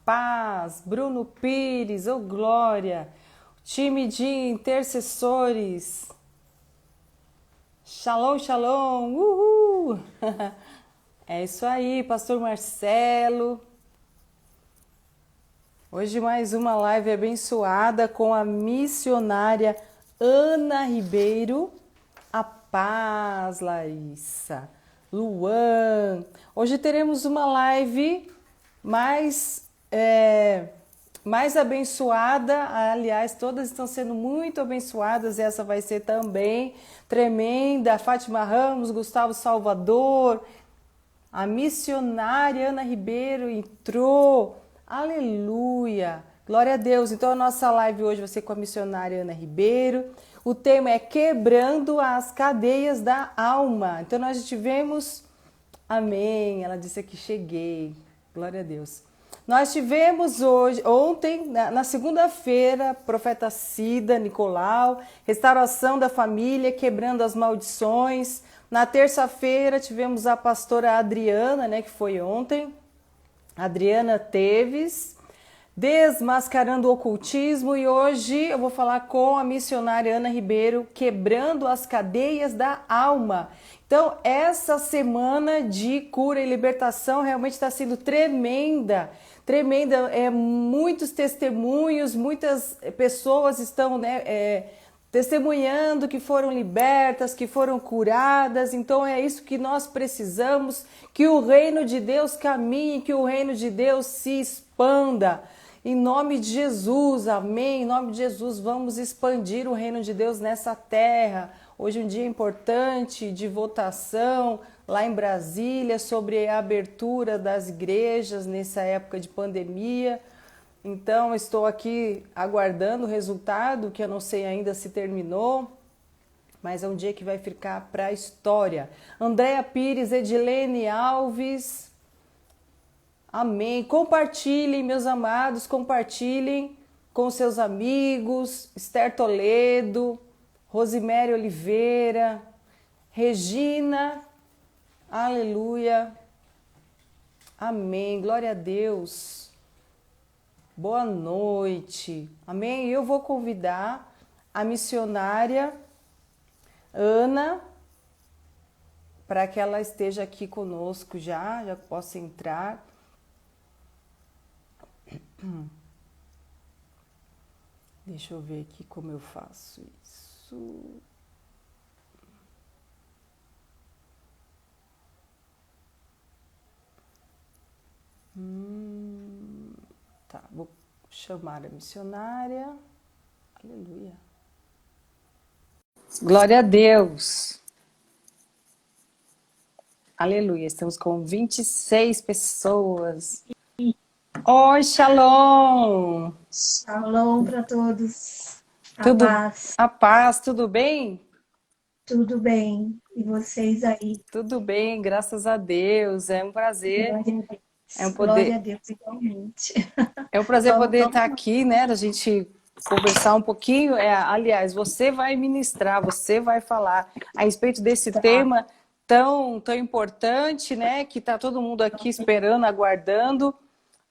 paz, Bruno Pires, ô glória, time de intercessores, shalom, shalom, uhul! É isso aí, pastor Marcelo. Hoje mais uma live abençoada com a missionária Ana Ribeiro. A paz, Larissa, Luan. Hoje teremos uma live mais abençoada. Aliás, todas estão sendo muito abençoadas e essa vai ser também tremenda. Fátima Ramos, Gustavo Salvador, a missionária Ana Ribeiro entrou. Aleluia! Glória a Deus. Então a nossa live hoje vai ser com a missionária Ana Ribeiro. O tema é Quebrando as Cadeias da Alma. Então nós tivemos... Amém. Ela disse aqui, cheguei. Glória a Deus. Nós tivemos ontem, na segunda-feira, profeta Cida, Nicolau, restauração da família, quebrando as maldições. Na terça-feira tivemos a pastora Adriana, né, que foi ontem. Adriana Teves, desmascarando o ocultismo, e hoje eu vou falar com a missionária Ana Ribeiro, quebrando as cadeias da alma. Então, essa semana de cura e libertação realmente está sendo tremenda, tremenda, muitos testemunhos, muitas pessoas estão, testemunhando que foram libertas, que foram curadas. Então é isso que nós precisamos, que o reino de Deus caminhe, que o reino de Deus se expanda. Em nome de Jesus, amém. Em nome de Jesus, vamos expandir o reino de Deus nessa terra. Hoje é um dia importante de votação lá em Brasília sobre a abertura das igrejas nessa época de pandemia. Então, estou aqui aguardando o resultado, que eu não sei ainda se terminou, mas é um dia que vai ficar para a história. Andréa Pires, Edilene Alves, amém. Compartilhem, meus amados, compartilhem com seus amigos. Esther Toledo, Rosemary Oliveira, Regina, aleluia, amém, glória a Deus. Boa noite, amém? Eu vou convidar a missionária Ana para que ela esteja aqui conosco já possa entrar. Deixa eu ver aqui como eu faço isso. Tá, vou chamar a missionária. Aleluia. Glória a Deus. Aleluia. Estamos com 26 pessoas. Oi, shalom. Shalom para todos. A paz, tudo bem? Tudo bem. E vocês aí? Tudo bem, graças a Deus. É um prazer. Glória a Deus. É um Glória a poder. Deus, igualmente. É um prazer poder Vamos estar aqui, né? A gente conversar um pouquinho. Aliás, você vai ministrar, você vai falar a respeito desse tema tão importante, né? Que está todo mundo aqui esperando, aguardando.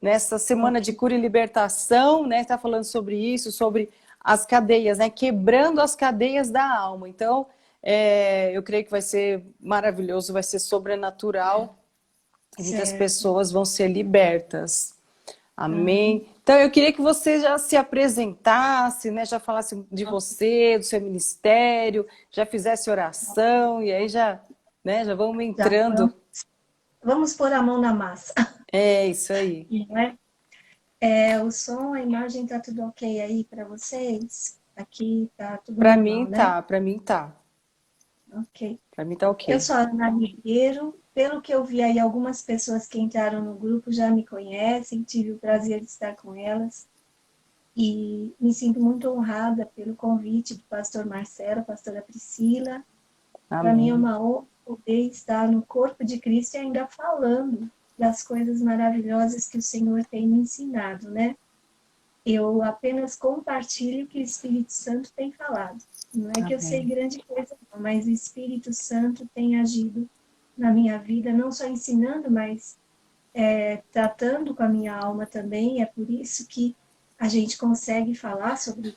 Nessa semana de cura e libertação, né? Está falando sobre isso, sobre as cadeias, né? Quebrando as cadeias da alma. Então, eu creio que vai ser maravilhoso, vai ser sobrenatural. E muitas pessoas vão ser libertas. Amém. Então, eu queria que você já se apresentasse, né? Já falasse de você, do seu ministério, já fizesse oração, e aí já vamos entrando. Vamos pôr a mão na massa. É isso aí. O som, a imagem, tá tudo ok aí para vocês? Aqui tá tudo Para normal, mim né? tá, para mim tá. Ok. Para mim tá ok. Eu sou a Ana Ribeiro. Pelo que eu vi aí, algumas pessoas que entraram no grupo já me conhecem, tive o prazer de estar com elas. E me sinto muito honrada pelo convite do pastor Marcelo, pastora Priscila. Para mim é uma honra poder estar no corpo de Cristo e ainda falando das coisas maravilhosas que o Senhor tem me ensinado, né? Eu apenas compartilho o que o Espírito Santo tem falado. Não é que eu sei grande coisa, não, mas o Espírito Santo tem agido na minha vida, não só ensinando, mas tratando com a minha alma também, é por isso que a gente consegue falar sobre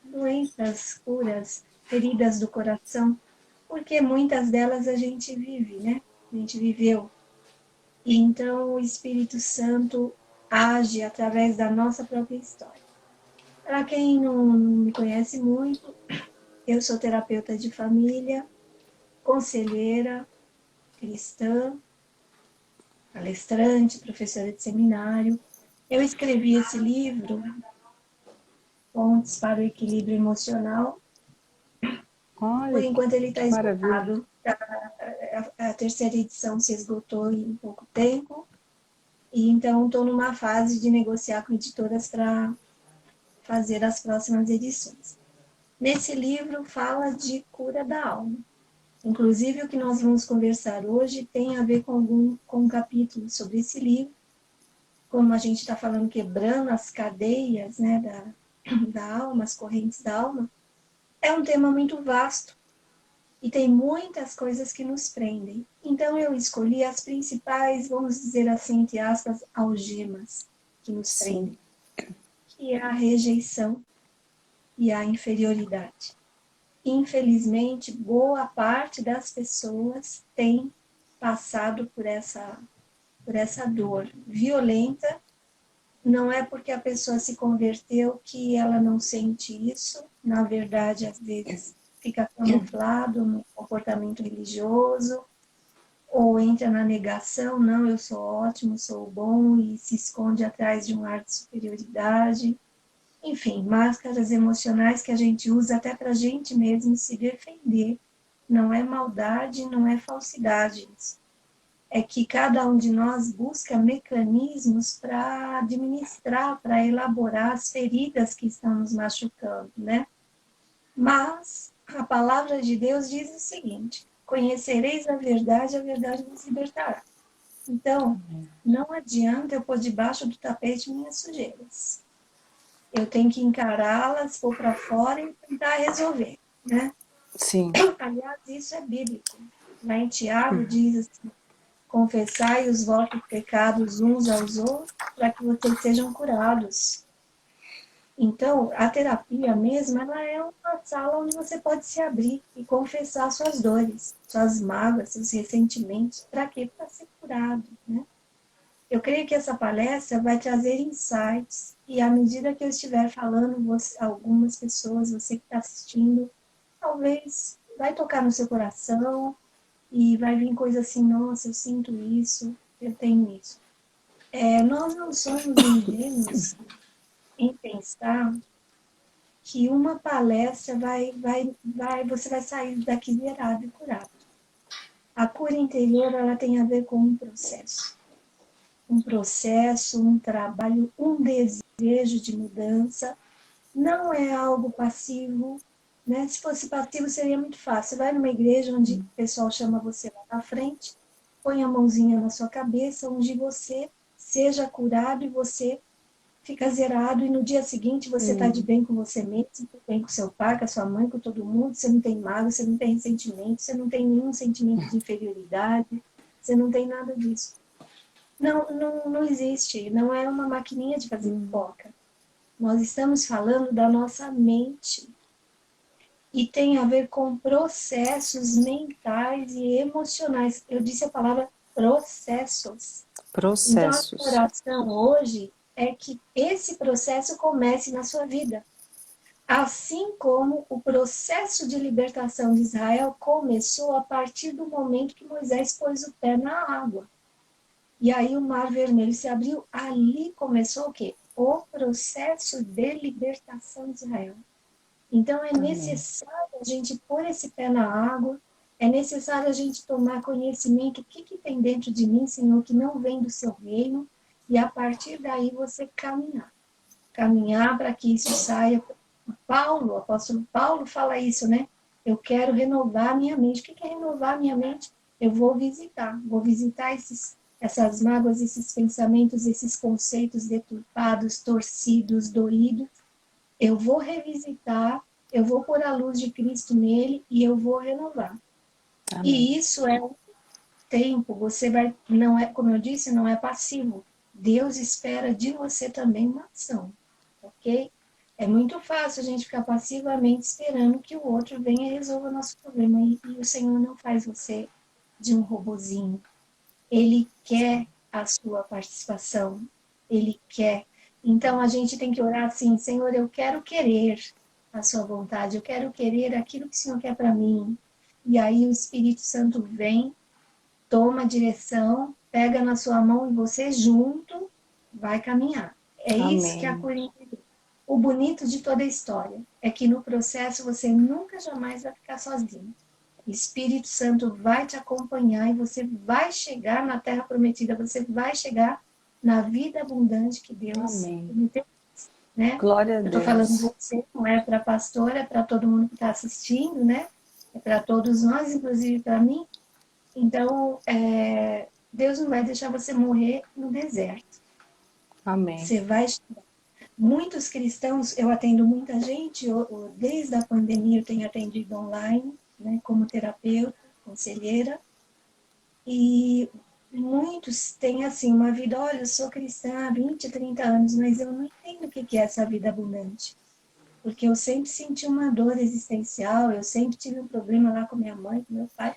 doenças, curas, feridas do coração, porque muitas delas a gente vive, né? A gente viveu. E então o Espírito Santo age através da nossa própria história. Para quem não me conhece muito, eu sou terapeuta de família, conselheira, cristã, palestrante, professora de seminário. Eu escrevi esse livro, Pontes para o Equilíbrio Emocional. Por Olha, enquanto ele está que maravilha. esgotado. A terceira edição se esgotou em pouco tempo. E então estou numa fase de negociar com editoras para fazer as próximas edições. Nesse livro fala de cura da alma. Inclusive o que nós vamos conversar hoje tem a ver com um capítulo sobre esse livro, como a gente está falando, quebrando as cadeias, né, da alma, as correntes da alma. É um tema muito vasto e tem muitas coisas que nos prendem. Então eu escolhi as principais, vamos dizer assim, entre aspas, algemas que nos Sim, prendem, que é a rejeição e a inferioridade. Infelizmente, boa parte das pessoas tem passado por essa dor violenta. Não é porque a pessoa se converteu que ela não sente isso. Na verdade, às vezes fica camuflado no comportamento religioso ou entra na negação, não, eu sou ótimo, sou bom, e se esconde atrás de um ar de superioridade. Enfim, máscaras emocionais que a gente usa até para a gente mesmo se defender. Não é maldade, não é falsidade isso. É que cada um de nós busca mecanismos para administrar, para elaborar as feridas que estão nos machucando, né? Mas a palavra de Deus diz o seguinte: conhecereis a verdade vos libertará. Então, não adianta eu pôr debaixo do tapete minhas sujeiras. Eu tenho que encará-las, pôr para fora e tentar resolver, né? sim, Aliás, isso é bíblico. Lá em Tiago diz assim: confessai os vossos pecados uns aos outros para que vocês sejam curados. Então, a terapia mesmo, ela é uma sala onde você pode se abrir e confessar suas dores, suas mágoas, seus ressentimentos. Para quê? Para ser curado, né? Eu creio que essa palestra vai trazer insights e à medida que eu estiver falando, algumas pessoas, você que está assistindo, talvez vai tocar no seu coração e vai vir coisa assim: nossa, eu sinto isso, eu tenho isso. Nós não somos ingênuos em pensar que uma palestra você vai sair daqui zerado e curado. A cura interior, ela tem a ver com um processo, um trabalho, um desejo de mudança. Não é algo passivo, né? Se fosse passivo seria muito fácil. Você vai numa igreja onde o pessoal chama você lá na frente, põe a mãozinha na sua cabeça, unge você, seja curado e você fica zerado, e no dia seguinte você está de bem com você mesmo, bem com seu pai, com a sua mãe, com todo mundo, você não tem mágoa, você não tem ressentimento, você não tem nenhum sentimento de inferioridade, você não tem nada disso. Não existe, não é uma maquininha de fazer pipoca. Nós estamos falando da nossa mente e tem a ver com processos mentais e emocionais. Eu disse a palavra processos. Então, a processos. oração hoje é que esse processo comece na sua vida. Assim como o processo de libertação de Israel começou a partir do momento que Moisés pôs o pé na água. E aí o Mar Vermelho se abriu, ali começou o quê? O processo de libertação de Israel. Então é Amém. necessário a gente pôr esse pé na água, é necessário a gente tomar conhecimento, o que tem dentro de mim, Senhor, que não vem do seu reino, e a partir daí você caminhar. Caminhar para que isso saia. O apóstolo Paulo fala isso, né? Eu quero renovar minha mente. O que é renovar minha mente? Eu vou visitar essas mágoas, esses pensamentos, esses conceitos deturpados, torcidos, doídos. Eu vou revisitar, eu vou pôr a luz de Cristo nele e eu vou renovar. Amém. E isso é tempo, você vai, não é, como eu disse, não é passivo. Deus espera de você também uma ação, ok? É muito fácil a gente ficar passivamente esperando que o outro venha e resolva o nosso problema. E o Senhor não faz você de um robozinho. Ele quer a sua participação. Ele quer. Então a gente tem que orar assim, Senhor, eu quero querer a sua vontade, eu quero querer aquilo que o Senhor quer para mim. E aí o Espírito Santo vem, toma a direção, pega na sua mão e você junto vai caminhar. É isso que é a Amém. cura interior. O bonito de toda a história é que no processo você nunca jamais vai ficar sozinho. O Espírito Santo vai te acompanhar e você vai chegar na terra prometida, você vai chegar na vida abundante que Deus Amém. prometeu, né? Glória a Eu estou falando de Deus. você, não é para a pastora, é para todo mundo que está assistindo, né? É para todos nós, inclusive para mim. Então, Deus não vai deixar você morrer no deserto. Amém. Você vai. Muitos cristãos, eu atendo muita gente, desde a pandemia eu tenho atendido online, né, como terapeuta, conselheira, e muitos têm assim uma vida, olha, eu sou cristã há 20, 30 anos, mas eu não entendo o que é essa vida abundante. Porque eu sempre senti uma dor existencial, eu sempre tive um problema lá com minha mãe, com meu pai,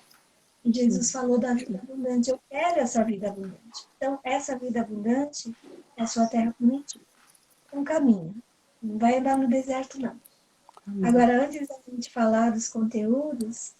e Jesus falou da vida abundante. Eu quero essa vida abundante. Então, essa vida abundante é a sua terra prometida. Um caminho. Não vai andar no deserto, não. Amém. Agora, antes da gente falar dos conteúdos,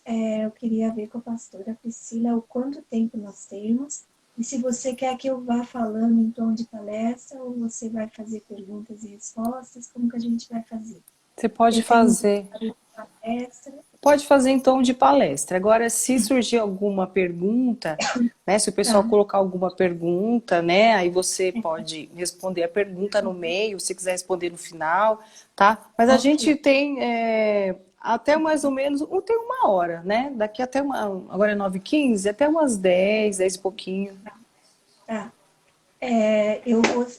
eu queria ver com a pastora Priscila o quanto tempo nós temos. E se você quer que eu vá falando em tom de palestra, ou você vai fazer perguntas e respostas, como que a gente vai fazer? Você pode Eu tenho fazer. palestra. Pode fazer em tom de palestra. Agora, se surgir alguma pergunta, né, se o pessoal Tá. colocar alguma pergunta, né, aí você pode responder a pergunta no meio, se quiser responder no final, tá? Mas a Ok. gente tem até mais ou menos, tem 1 hora, né? Daqui até agora é 9h15, até umas 10, 10 e pouquinho. Tá.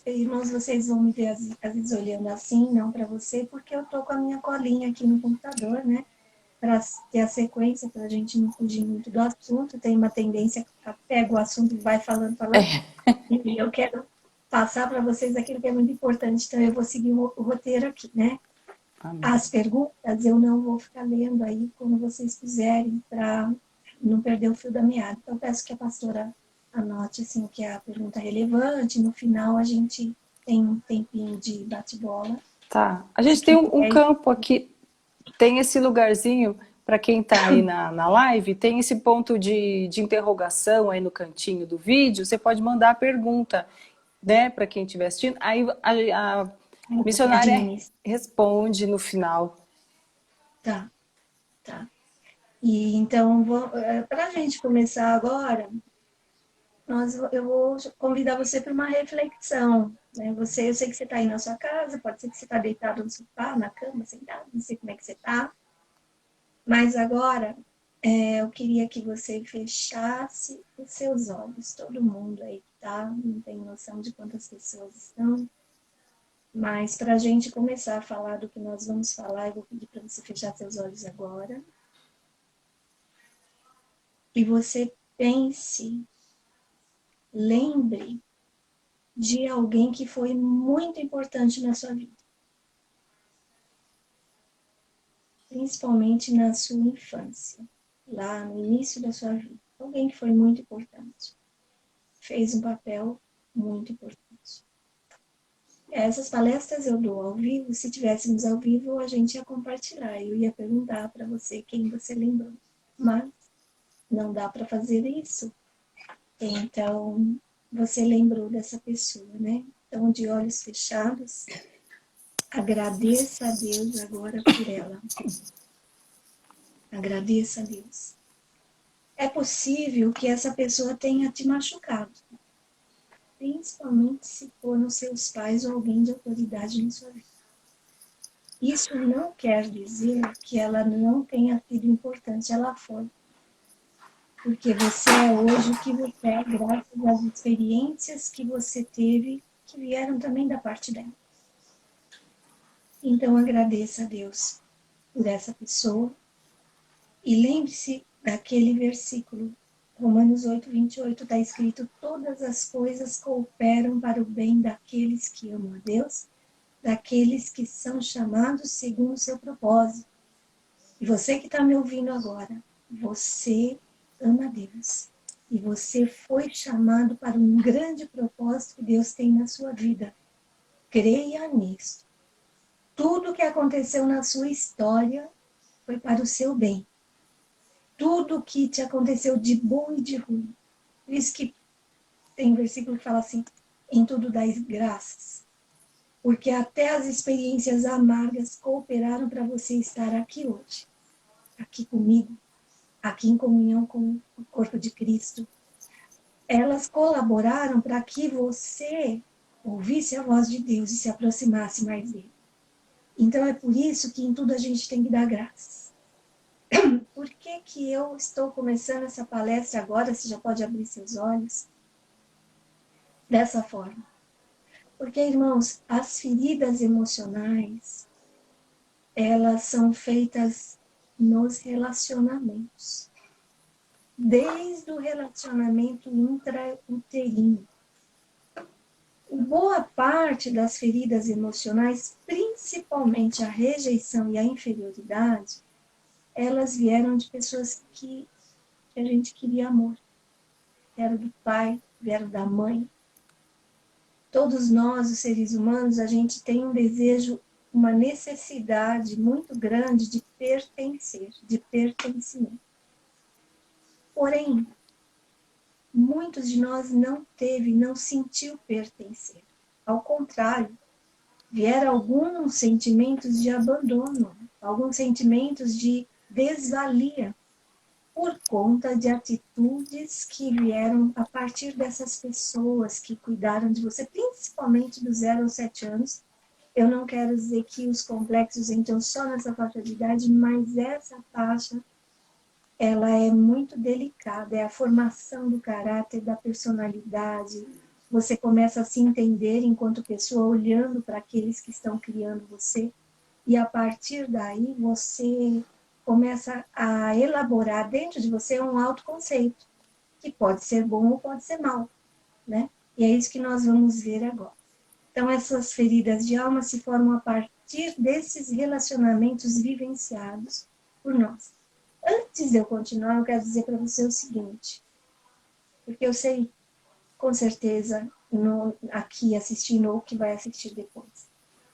Irmãos, vocês vão me ver às vezes olhando assim, não para você, porque eu tô com a minha colinha aqui no computador, né? Para ter a sequência, para a gente não fugir muito do assunto. Tem uma tendência que pega o assunto e vai falando, falando. E eu quero passar para vocês aquilo que é muito importante, então eu vou seguir o roteiro aqui, né? Amém. As perguntas eu não vou ficar lendo aí como vocês quiserem, para não perder o fio da meada. Então, eu peço que a pastora anote assim, o que é a pergunta relevante. No final, a gente tem um tempinho de bate-bola. Tá. A Se gente tem um quiser, campo aqui, tem esse lugarzinho, para quem está aí na live, tem esse ponto de interrogação aí no cantinho do vídeo, você pode mandar a pergunta, né, para quem estiver assistindo. Aí a missionária administrar. responde no final. Tá, tá. E então, para a gente começar agora, eu vou convidar você para uma reflexão. Né? Eu sei que você está aí na sua casa, pode ser que você está deitado no sofá, na cama, sentado, não sei como é que você está. Mas agora, eu queria que você fechasse os seus olhos. Todo mundo aí que está, não tem noção de quantas pessoas estão. Mas para a gente começar a falar do que nós vamos falar, eu vou pedir para você fechar seus olhos agora. E você pense, lembre de alguém que foi muito importante na sua vida, principalmente na sua infância, lá no início da sua vida. Alguém que foi muito importante, fez um papel muito importante. Essas palestras eu dou ao vivo, se tivéssemos ao vivo a gente ia compartilhar, eu ia perguntar para você quem você lembrou, mas não dá para fazer isso. Então, você lembrou dessa pessoa, né? Então, de olhos fechados, agradeça a Deus agora por ela. Agradeça a Deus. É possível que essa pessoa tenha te machucado, principalmente se foram seus pais ou alguém de autoridade na sua vida. Isso não quer dizer que ela não tenha sido importante, ela foi. Porque você é hoje o que você é, graças às experiências que você teve, que vieram também da parte dela. Então, agradeça a Deus por essa pessoa e lembre-se daquele versículo Romanos 8:28 está escrito: todas as coisas cooperam para o bem daqueles que amam a Deus, daqueles que são chamados segundo o seu propósito. E você que está me ouvindo agora, você ama a Deus. E você foi chamado para um grande propósito que Deus tem na sua vida. Creia nisso. Tudo que aconteceu na sua história foi para o seu bem. Tudo que te aconteceu de bom e de ruim. Por isso que tem um versículo que fala assim: em tudo dai graças. Porque até as experiências amargas cooperaram para você estar aqui hoje. Aqui comigo. Aqui em comunhão com o corpo de Cristo. Elas colaboraram para que você ouvisse a voz de Deus e se aproximasse mais dele. Então é por isso que em tudo a gente tem que dar graças. Por que que eu estou começando essa palestra agora? Você já pode abrir seus olhos dessa forma. Porque, irmãos, as feridas emocionais, elas são feitas nos relacionamentos. Desde o relacionamento intrauterino. Boa parte das feridas emocionais, principalmente a rejeição e a inferioridade, elas vieram de pessoas que a gente queria amor. Vieram do pai, vieram da mãe. Todos nós, os seres humanos, a gente tem um desejo, uma necessidade muito grande de pertencer, de pertencimento. Porém, muitos de nós não sentiu pertencer. Ao contrário, vieram alguns sentimentos de abandono, alguns sentimentos de desvalia, por conta de atitudes que vieram a partir dessas pessoas que cuidaram de você, principalmente dos 0 aos 7 anos. Eu não quero dizer que os complexos entram só nessa faixa de idade, mas essa faixa, ela é muito delicada, é a formação do caráter, da personalidade. Você começa a se entender enquanto pessoa, olhando para aqueles que estão criando você, e a partir daí você começa a elaborar dentro de você um autoconceito, que pode ser bom ou pode ser mal, né? E é isso que nós vamos ver agora. Então, essas feridas de alma se formam a partir desses relacionamentos vivenciados por nós. Antes de eu continuar, eu quero dizer para você o seguinte, porque eu sei, com certeza, aqui assistindo ou que vai assistir depois,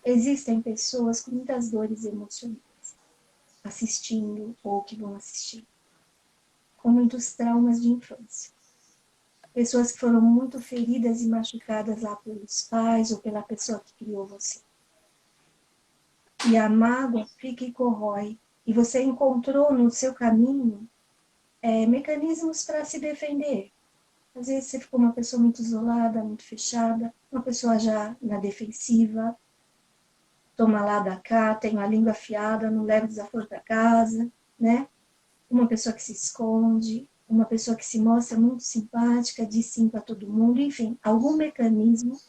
existem pessoas com muitas dores emocionais, assistindo ou que vão assistir, com muitos traumas de infância. Pessoas que foram muito feridas e machucadas lá pelos pais ou pela pessoa que criou você. E a mágoa fica e corrói. E você encontrou no seu caminho mecanismos para se defender. Às vezes você ficou uma pessoa muito isolada, muito fechada, uma pessoa já na defensiva, toma lá da cá, tem a língua afiada, não leva desaforo para casa, né? Uma pessoa que se esconde, uma pessoa que se mostra muito simpática, diz sim para todo mundo, enfim, algum mecanismo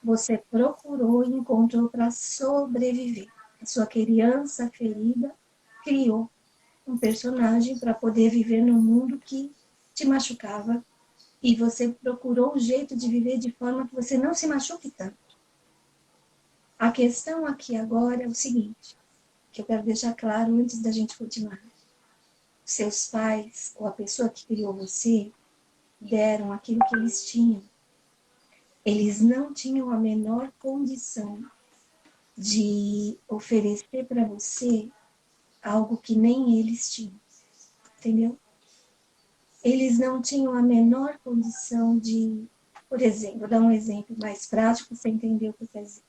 você procurou e encontrou para sobreviver. A sua criança ferida criou um personagem para poder viver num mundo que te machucava e você procurou um jeito de viver de forma que você não se machuque tanto. A questão aqui agora é o seguinte, que eu quero deixar claro antes da gente continuar. Seus pais ou a pessoa que criou você deram aquilo que eles tinham. Eles não tinham a menor condição de oferecer para você algo que nem eles tinham, entendeu? Eles não tinham a menor condição de, por exemplo, vou dar um exemplo mais prático para você entender o que eu quero dizer.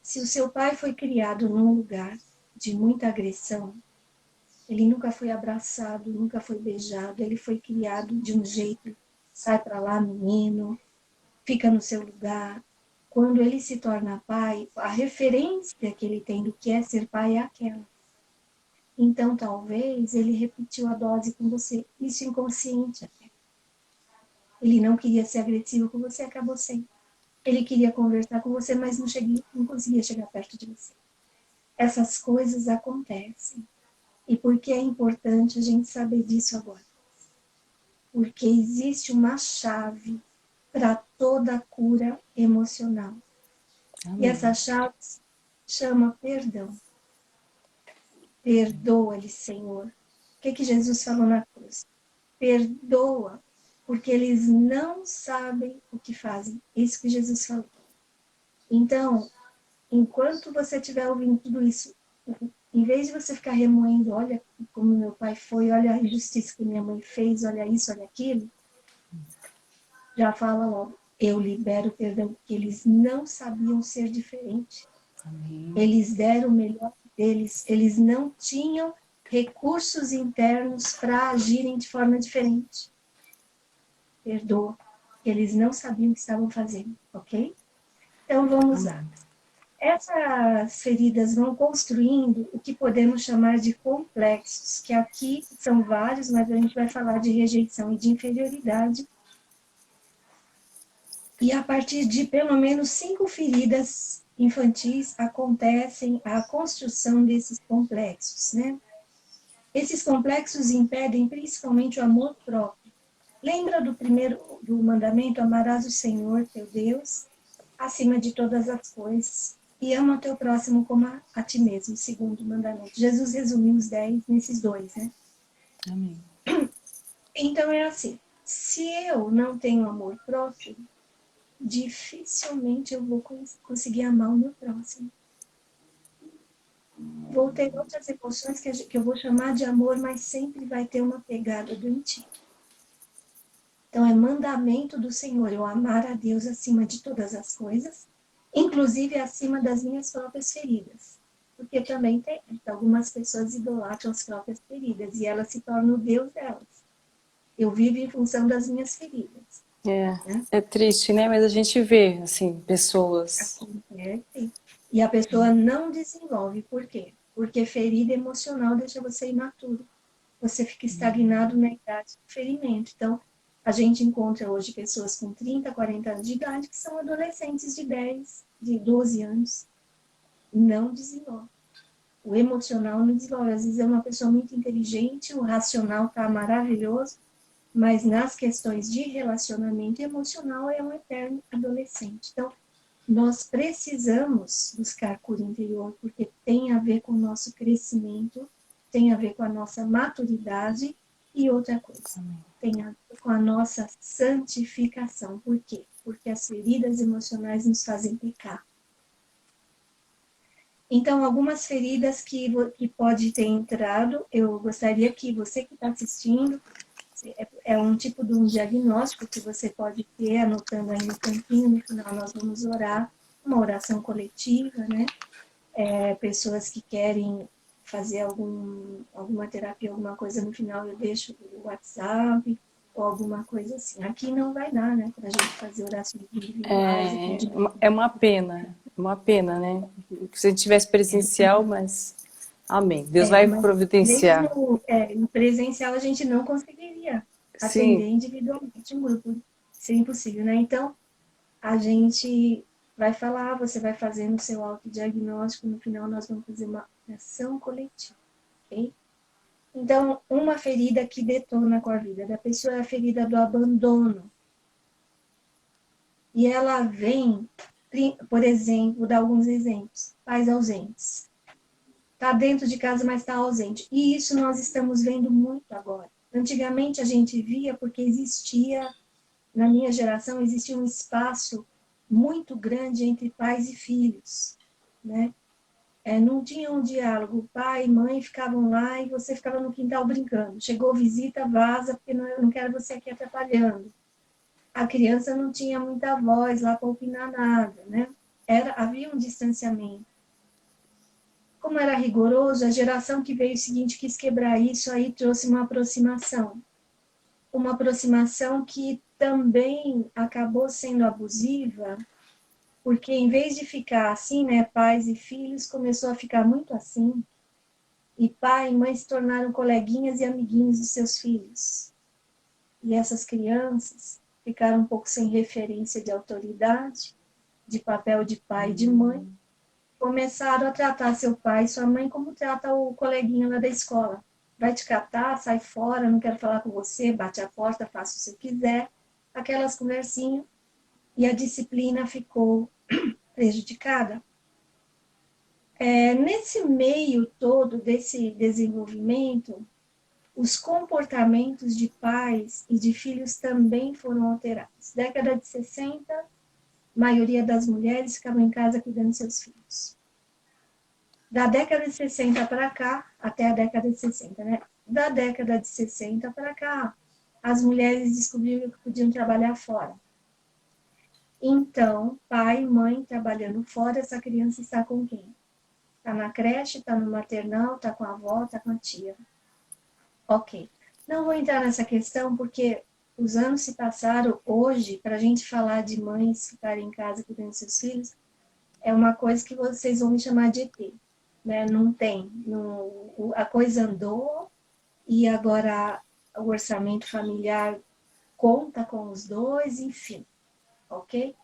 Se o seu pai foi criado num lugar de muita agressão, ele nunca foi abraçado, nunca foi beijado, ele foi criado de um jeito, sai para lá, menino, fica no seu lugar. Quando ele se torna pai, a referência que ele tem do que é ser pai é aquela. Então, talvez, ele repetiu a dose com você, isso inconsciente até. Ele não queria ser agressivo com você, acabou sendo. Ele queria conversar com você, mas não conseguia chegar perto de você. Essas coisas acontecem. E por que é importante a gente saber disso agora? porque existe uma chave para toda cura emocional. E Amém. essa chave chama perdão. Perdoa-lhe, Senhor. O que Jesus falou na cruz? Perdoa, porque eles não sabem o que fazem. Isso que Jesus falou. Então, enquanto você estiver ouvindo tudo isso, em vez de você ficar remoendo, olha como meu pai foi, olha a injustiça que minha mãe fez, olha isso, olha aquilo, já fala logo, eu libero perdão, porque eles não sabiam ser diferente. Amém. Eles deram o melhor deles, eles não tinham recursos internos para agirem de forma diferente. Perdoa, eles não sabiam o que estavam fazendo, ok? Então vamos lá. Essas feridas vão construindo o que podemos chamar de complexos, que aqui são vários, mas a gente vai falar de rejeição e de inferioridade. E a partir de pelo menos 5 feridas infantis acontecem a construção desses complexos, né? Esses complexos impedem principalmente o amor próprio. Lembra do mandamento, amarás o Senhor, teu Deus, acima de todas as coisas, e ama o teu próximo como a ti mesmo, segundo mandamento. Jesus resumiu os 10 nesses dois, né? Amém. Então é assim, se eu não tenho amor próprio, dificilmente eu vou conseguir amar o meu próximo. Vou ter outras emoções que eu vou chamar de amor, mas sempre vai ter uma pegada doentia. Então é mandamento do Senhor eu amar a Deus acima de todas as coisas, inclusive acima das minhas próprias feridas. Porque também tem algumas pessoas idolatram as próprias feridas e elas se tornam o Deus delas. Eu vivo em função das minhas feridas. É triste, né? Mas a gente vê, assim, pessoas. Acontece. E a pessoa não desenvolve. Por quê? Porque ferida emocional deixa você imaturo. Você fica estagnado na idade do ferimento. Então, a gente encontra hoje pessoas com 30, 40 anos de idade que são adolescentes de 10, de 12 anos. Não desenvolve. O emocional não desenvolve. Às vezes é uma pessoa muito inteligente, o racional está maravilhoso, mas nas questões de relacionamento emocional é um eterno adolescente. Então, nós precisamos buscar cura interior, porque tem a ver com o nosso crescimento, tem a ver com a nossa maturidade e outra coisa, tem a ver com a nossa santificação. Por quê? Porque as feridas emocionais nos fazem pecar. Então, algumas feridas que pode ter entrado, eu gostaria que você que está assistindo, é um tipo de um diagnóstico que você pode ter, anotando aí no cantinho, no final nós vamos orar, uma oração coletiva, né? Pessoas que querem fazer alguma terapia, alguma coisa, no final eu deixo o WhatsApp, ou alguma coisa assim. Aqui não vai dar, né, para a gente fazer orações individuais. É uma pena, né? Se a gente tivesse presencial, mas amém. Deus vai Mas providenciar. mesmo em presencial a gente não conseguiria atender Sim, individualmente um grupo, seria impossível, né? Então, a gente vai falar, você vai fazendo o seu autodiagnóstico, no final nós vamos fazer uma ação coletiva, ok? Então, uma ferida que detona com a vida da pessoa é a ferida do abandono. E ela vem, por exemplo, vou dar alguns exemplos, pais ausentes. Está dentro de casa, mas está ausente. E isso nós estamos vendo muito agora. Antigamente a gente via porque existia, na minha geração, existia um espaço muito grande entre pais e filhos, né? Não tinha um diálogo, pai e mãe ficavam lá e você ficava no quintal brincando. Chegou visita, vaza, porque eu não quero você aqui atrapalhando. A criança não tinha muita voz lá para opinar nada, né? Havia um distanciamento. Como era rigoroso, a geração que veio seguinte quis quebrar isso, aí trouxe uma aproximação. Uma aproximação que também acabou sendo abusiva, porque em vez de ficar assim, né, pais e filhos, começou a ficar muito assim, e pai e mãe se tornaram coleguinhas e amiguinhos dos seus filhos. E essas crianças ficaram um pouco sem referência de autoridade, de papel de pai e de mãe, começaram a tratar seu pai e sua mãe como trata o coleguinha lá da escola, vai te catar, sai fora, não quero falar com você, bate a porta, faça o que você quiser. Aquelas conversinhas. E a disciplina ficou prejudicada. Nesse meio todo desse desenvolvimento, os comportamentos de pais e de filhos também foram alterados. Década de 60, a maioria das mulheres ficavam em casa cuidando de seus filhos. Da década de 60 para cá, até a década de 60, né? Da década de 60 para cá, as mulheres descobriram que podiam trabalhar fora. Então, pai e mãe trabalhando fora, essa criança está com quem? Está na creche, está no maternal, está com a avó, está com a tia. Ok. Não vou entrar nessa questão porque os anos se passaram. Hoje, para a gente falar de mães ficarem em casa cuidando dos seus filhos, é uma coisa que vocês vão me chamar de ET. Né? Não tem. A coisa andou e agora o orçamento familiar conta com os dois, enfim. Ok?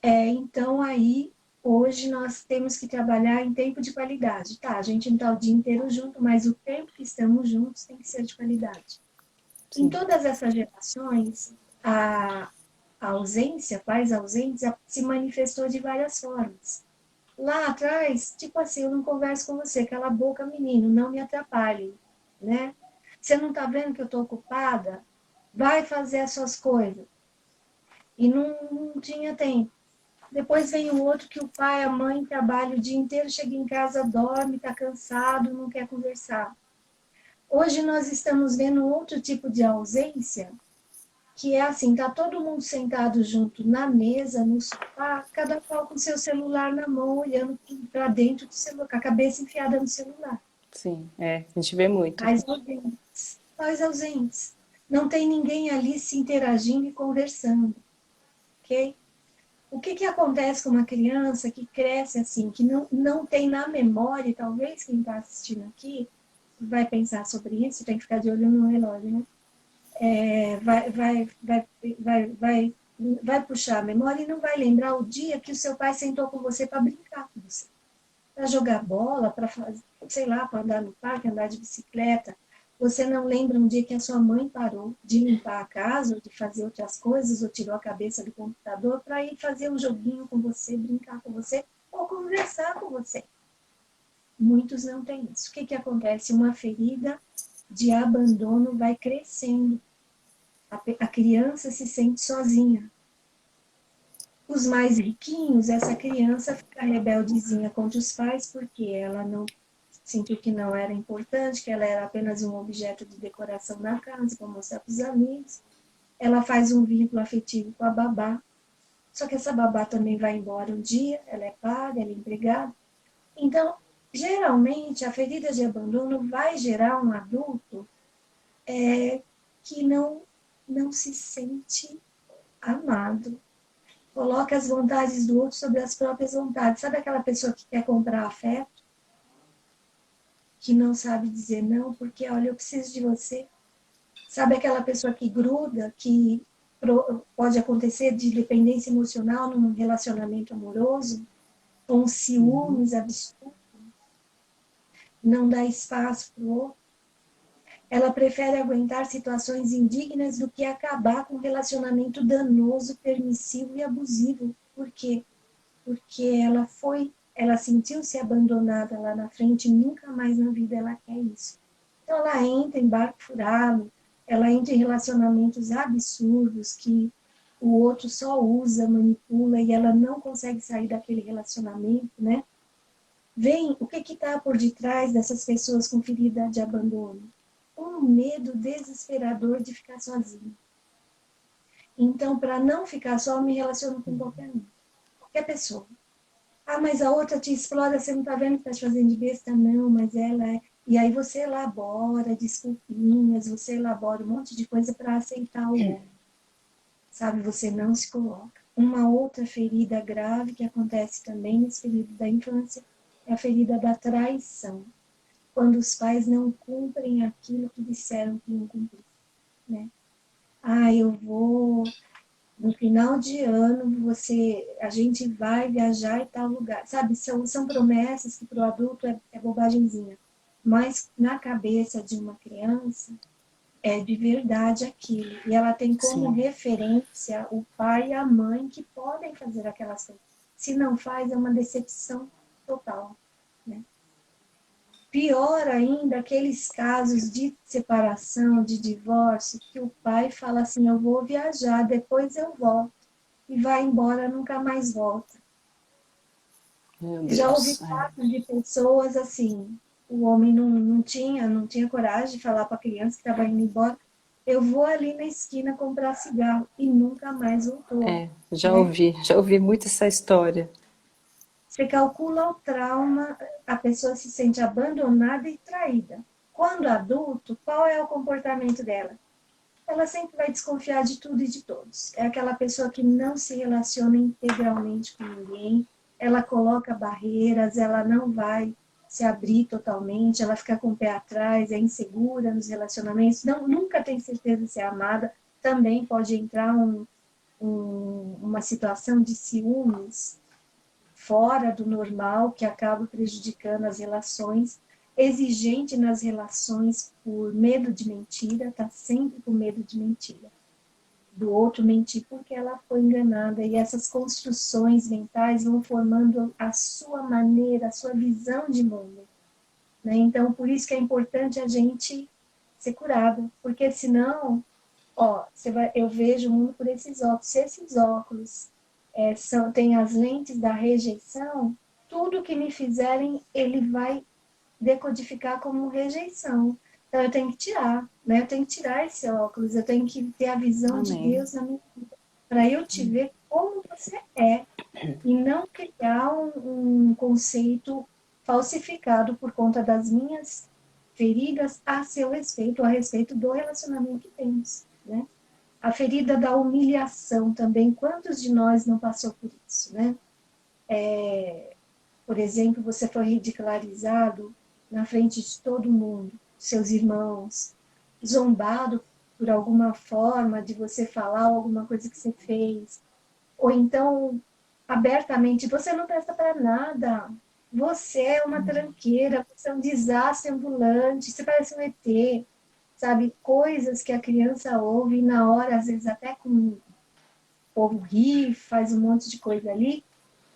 Então, aí, hoje nós temos que trabalhar em tempo de qualidade. Tá, a gente não está o dia inteiro junto, mas o tempo que estamos juntos tem que ser de qualidade. Sim. Em todas essas gerações, a ausência, pais ausentes, se manifestou de várias formas. Lá atrás, tipo assim, eu não converso com você, cala a boca, menino, não me atrapalhe, né? Você não está vendo que eu estou ocupada? Vai fazer as suas coisas. E não tinha tempo. Depois vem o outro que o pai, a mãe trabalha o dia inteiro, chega em casa, dorme, está cansado, não quer conversar. Hoje nós estamos vendo outro tipo de ausência, que é assim, tá todo mundo sentado junto na mesa, no sofá, cada qual com seu celular na mão, olhando para dentro do celular, com a cabeça enfiada no celular. Sim, a gente vê muito. Pais ausentes. Não tem ninguém ali se interagindo e conversando, ok? O que acontece com uma criança que cresce assim, que não tem na memória, talvez quem está assistindo aqui vai pensar sobre isso, tem que ficar de olho no relógio, né? Vai puxar a memória e não vai lembrar o dia que o seu pai sentou com você para brincar com você. Para jogar bola, para fazer, sei lá, para andar no parque, andar de bicicleta. Você não lembra um dia que a sua mãe parou de limpar a casa, ou de fazer outras coisas, ou tirou a cabeça do computador para ir fazer um joguinho com você, brincar com você, ou conversar com você. Muitos não têm isso. O que acontece? Uma ferida de abandono vai crescendo. A criança se sente sozinha. Os mais riquinhos, essa criança fica rebeldezinha contra os pais porque ela não sentiu que não era importante, que ela era apenas um objeto de decoração na casa, para mostrar para os amigos. Ela faz um vínculo afetivo com a babá. Só que essa babá também vai embora um dia, ela é paga, ela é empregada. Então, geralmente, a ferida de abandono vai gerar um adulto que não se sente amado. Coloca as vontades do outro sobre as próprias vontades. Sabe aquela pessoa que quer comprar afeto? Que não sabe dizer não, porque, olha, eu preciso de você. Sabe aquela pessoa que gruda, que pode acontecer de dependência emocional num relacionamento amoroso, com ciúmes absurdos, não dá espaço para o outro. Ela prefere aguentar situações indignas do que acabar com um relacionamento danoso, permissivo e abusivo. Por quê? Porque ela sentiu-se abandonada lá na frente e nunca mais na vida ela quer isso. Então ela entra em barco furado, ela entra em relacionamentos absurdos que o outro só usa, manipula e ela não consegue sair daquele relacionamento, né? Vem, o que está por detrás dessas pessoas com ferida de abandono? Um medo desesperador de ficar sozinha. Então, para não ficar só, eu me relaciono com qualquer pessoa. Ah, mas a outra te explora, você não está vendo que está te fazendo de besta? Não, mas ela é... E aí você elabora desculpinhas, você elabora um monte de coisa para aceitar o outro. Sabe, você não se coloca. Uma outra ferida grave que acontece também nesse período da infância é a ferida da traição. Quando os pais não cumprem aquilo que disseram que iam cumprir, né? Ah, eu vou... No final de ano, a gente vai viajar em tal lugar. Sabe, são promessas que para o adulto é bobagemzinha. mas na cabeça de uma criança é de verdade aquilo. E ela tem como Sim. referência o pai e a mãe que podem fazer aquelas coisas. Se não faz, é uma decepção total, né? Pior ainda, aqueles casos de separação, de divórcio, que o pai fala assim, eu vou viajar, depois eu volto. E vai embora, nunca mais volta. Meu Já ouvi Deus. É. casos de pessoas assim, o homem não tinha coragem de falar para a criança que estava indo embora, eu vou ali na esquina comprar cigarro, e nunca mais voltou, É, né? já ouvi muito essa história. Você calcula o trauma, a pessoa se sente abandonada e traída. Quando adulto, qual é o comportamento dela? Ela sempre vai desconfiar de tudo e de todos. É aquela pessoa que não se relaciona integralmente com ninguém, ela coloca barreiras, ela não vai se abrir totalmente, ela fica com o pé atrás, é insegura nos relacionamentos, não, nunca tem certeza de ser amada, também pode entrar uma situação de ciúmes fora do normal, que acaba prejudicando as relações, exigente nas relações por medo de mentira, está sempre com medo de mentira. Do outro mentir porque ela foi enganada. E essas construções mentais vão formando a sua maneira, a sua visão de mundo. Né? Então, por isso que é importante a gente ser curado, porque senão, eu vejo o mundo por esses óculos. Se esses óculos tem as lentes da rejeição, tudo que me fizerem, ele vai decodificar como rejeição. Então, eu tenho que tirar, né? Eu tenho que tirar esse óculos, eu tenho que ter a visão de Amém. Deus na minha vida, para eu te ver como você é, e não criar um conceito falsificado por conta das minhas feridas a seu respeito, a respeito do relacionamento que temos, né? A ferida da humilhação também, quantos de nós não passou por isso, né? Por exemplo, você foi ridicularizado na frente de todo mundo, seus irmãos, zombado por alguma forma de você falar alguma coisa que você fez, ou então abertamente, você não presta para nada, você é uma tranqueira, você é um desastre ambulante, você parece um ET, sabe? Coisas que a criança ouve e na hora, às vezes até com o povo ri, faz um monte de coisa ali,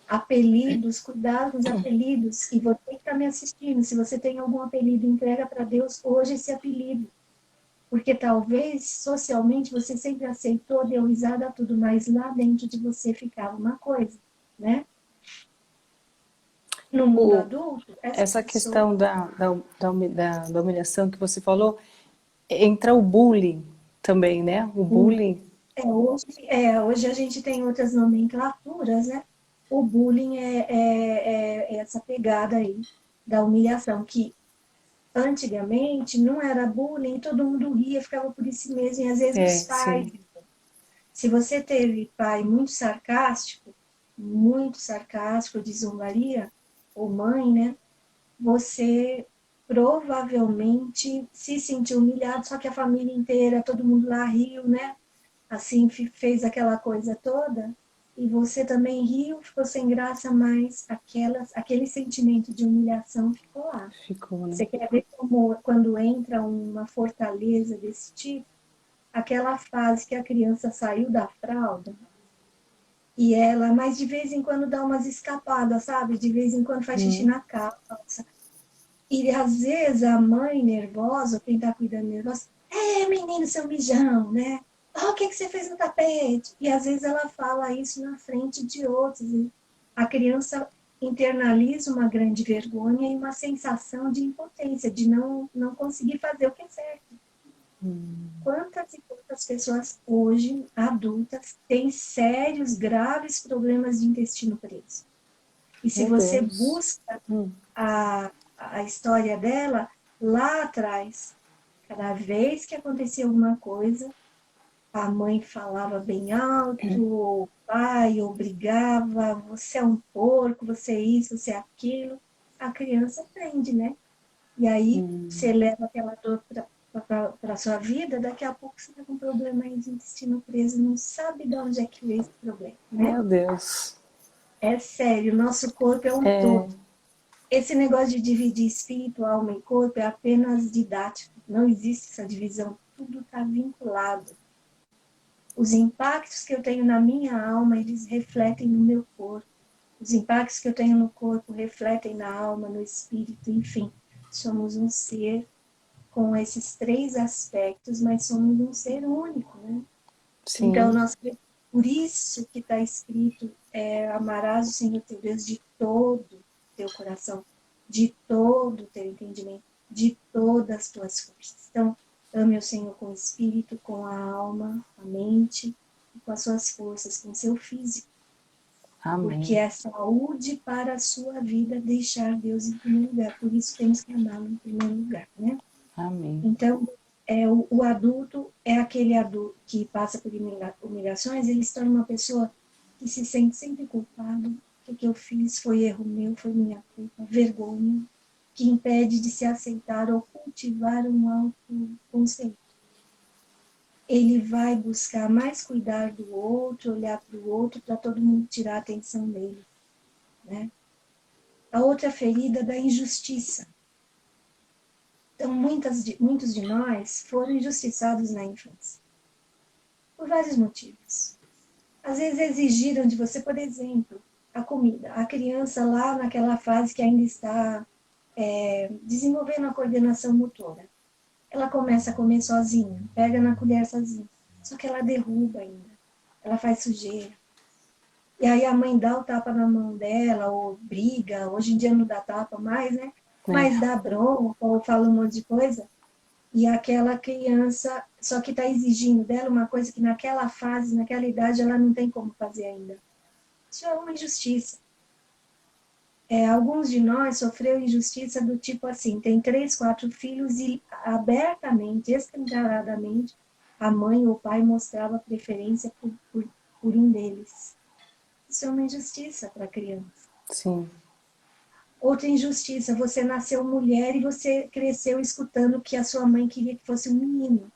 apelidos, cuidado com os apelidos. E você que está me assistindo, se você tem algum apelido, entrega para Deus hoje esse apelido. Porque talvez socialmente você sempre aceitou, deu risada a tudo, mas lá dentro de você ficava uma coisa, né? No mundo O, adulto, essa essa pessoa. questão da humilhação que você falou, entra o bullying também, né? O bullying. Hoje a gente tem outras nomenclaturas, né? O bullying é essa pegada aí da humilhação, que antigamente não era bullying, todo mundo ria, ficava por isso mesmo, e às vezes os É, pais. sim. Se você teve pai muito sarcástico, de zombaria, ou mãe, né? Você provavelmente se sentiu humilhado, só que a família inteira, todo mundo lá riu, né? Assim, fez aquela coisa toda, e você também riu, ficou sem graça, mas aquele sentimento de humilhação ficou lá. Ficou, né? Você quer ver como, quando entra uma fortaleza desse tipo, aquela fase que a criança saiu da fralda, e ela, mas de vez em quando dá umas escapadas, sabe? De vez em quando faz xixi Hum. na calça. E às vezes a mãe nervosa, quem tá cuidando nervosa, menino, seu mijão, né? O que você fez no tapete? E às vezes ela fala isso na frente de outros. E a criança internaliza uma grande vergonha e uma sensação de impotência, de não conseguir fazer o que é certo. Quantas e quantas pessoas hoje, adultas, têm sérios, graves problemas de intestino preso? E se Meu você Deus. busca Hum. a história dela, lá atrás, cada vez que acontecia alguma coisa, a mãe falava bem alto, ou o pai obrigava, você é um porco, você é isso, você é aquilo. A criança aprende, né? E aí você leva aquela dor para a sua vida, daqui a pouco você está com um problema aí de intestino preso, não sabe de onde é que veio esse problema, né? Meu Deus. É sério, nosso corpo é um todo. esse negócio de dividir espírito, alma e corpo é apenas didático. Não existe essa divisão. Tudo está vinculado. Os impactos que eu tenho na minha alma, eles refletem no meu corpo. Os impactos que eu tenho no corpo refletem na alma, no espírito, enfim. Somos um ser com esses três aspectos, mas somos um ser único, né? Então, Sim. por isso que está escrito, amarás o Senhor teu Deus de todo o teu coração, de todo o teu entendimento, de todas as tuas forças. Então, ame o Senhor com o espírito, com a alma, a mente, com as suas forças, com o seu físico. Porque Amém. é saúde para a sua vida deixar Deus em primeiro lugar. Por isso temos que amá-lo em primeiro lugar, né? Amém. Então, o adulto é aquele adulto que passa por humilhações, ele se torna uma pessoa que se sente sempre culpado. O que eu fiz foi erro meu, foi minha culpa, vergonha, que impede de se aceitar ou cultivar um autoconceito. Ele vai buscar mais cuidar do outro, olhar para o outro, para todo mundo tirar a atenção dele, né? A outra ferida da injustiça. Então, muitos de nós foram injustiçados na infância, por vários motivos. Às vezes exigiram de você, por exemplo, a comida. A criança lá naquela fase que ainda está desenvolvendo a coordenação motora. Ela começa a comer sozinha, pega na colher sozinha. Só que ela derruba ainda, ela faz sujeira. E aí a mãe dá o tapa na mão dela, ou briga, hoje em dia não dá tapa mais, né? É. Mas dá bronca, ou fala um monte de coisa. E aquela criança só que está exigindo dela uma coisa que naquela fase, naquela idade, ela não tem como fazer ainda. Isso é uma injustiça. Alguns de nós sofreu injustiça do tipo assim, tem 3, 4 filhos e abertamente, escancaradamente, a mãe ou o pai mostrava preferência por um deles. Isso é uma injustiça para a criança. Sim. Outra injustiça, você nasceu mulher e você cresceu escutando que a sua mãe queria que fosse um menino.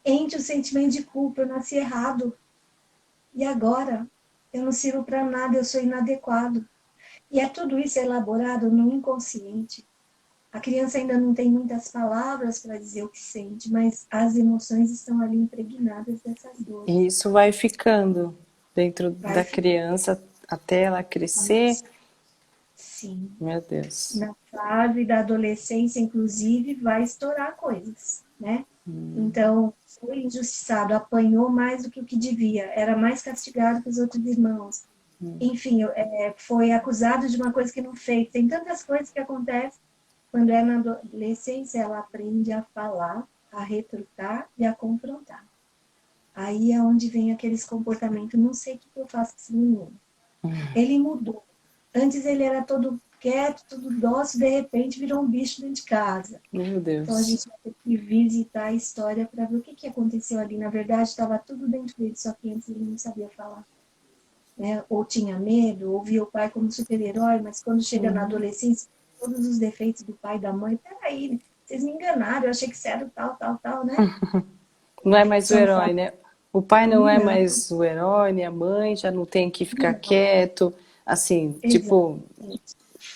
Entre o sentimento de culpa, eu nasci errado. E agora? Eu não sirvo para nada, eu sou inadequado. E tudo isso elaborado no inconsciente. A criança ainda não tem muitas palavras para dizer o que sente, mas as emoções estão ali impregnadas dessas E dores. isso vai ficando dentro Vai da ficar. criança até ela crescer. Sim. Meu Deus. Na fase da adolescência, inclusive, vai estourar coisas, né? Então, foi injustiçado, apanhou mais do que o que devia, era mais castigado que os outros irmãos. Enfim, foi acusado de uma coisa que não fez. Tem tantas coisas que acontecem quando é na adolescência, ela aprende a falar, a retrucar e a confrontar. Aí é onde vem aqueles comportamentos, não sei o que eu faço com esse menino. Ele mudou. Antes ele era todo quieto, todo dócil, de repente virou um bicho dentro de casa. Meu Então a Deus. gente vai ter que visitar a história para ver o que aconteceu ali. Na verdade, estava tudo dentro dele, só que antes ele não sabia falar. Né? Ou tinha medo, ou via o pai como super-herói, mas quando chega na adolescência, todos os defeitos do pai e da mãe, peraí, vocês me enganaram, eu achei que você era tal, tal, tal, né? Não é mais o São herói, formas. né? O pai não é Não, mais o herói, nem a mãe já não tem que ficar não, quieto. Assim, tipo, exatamente.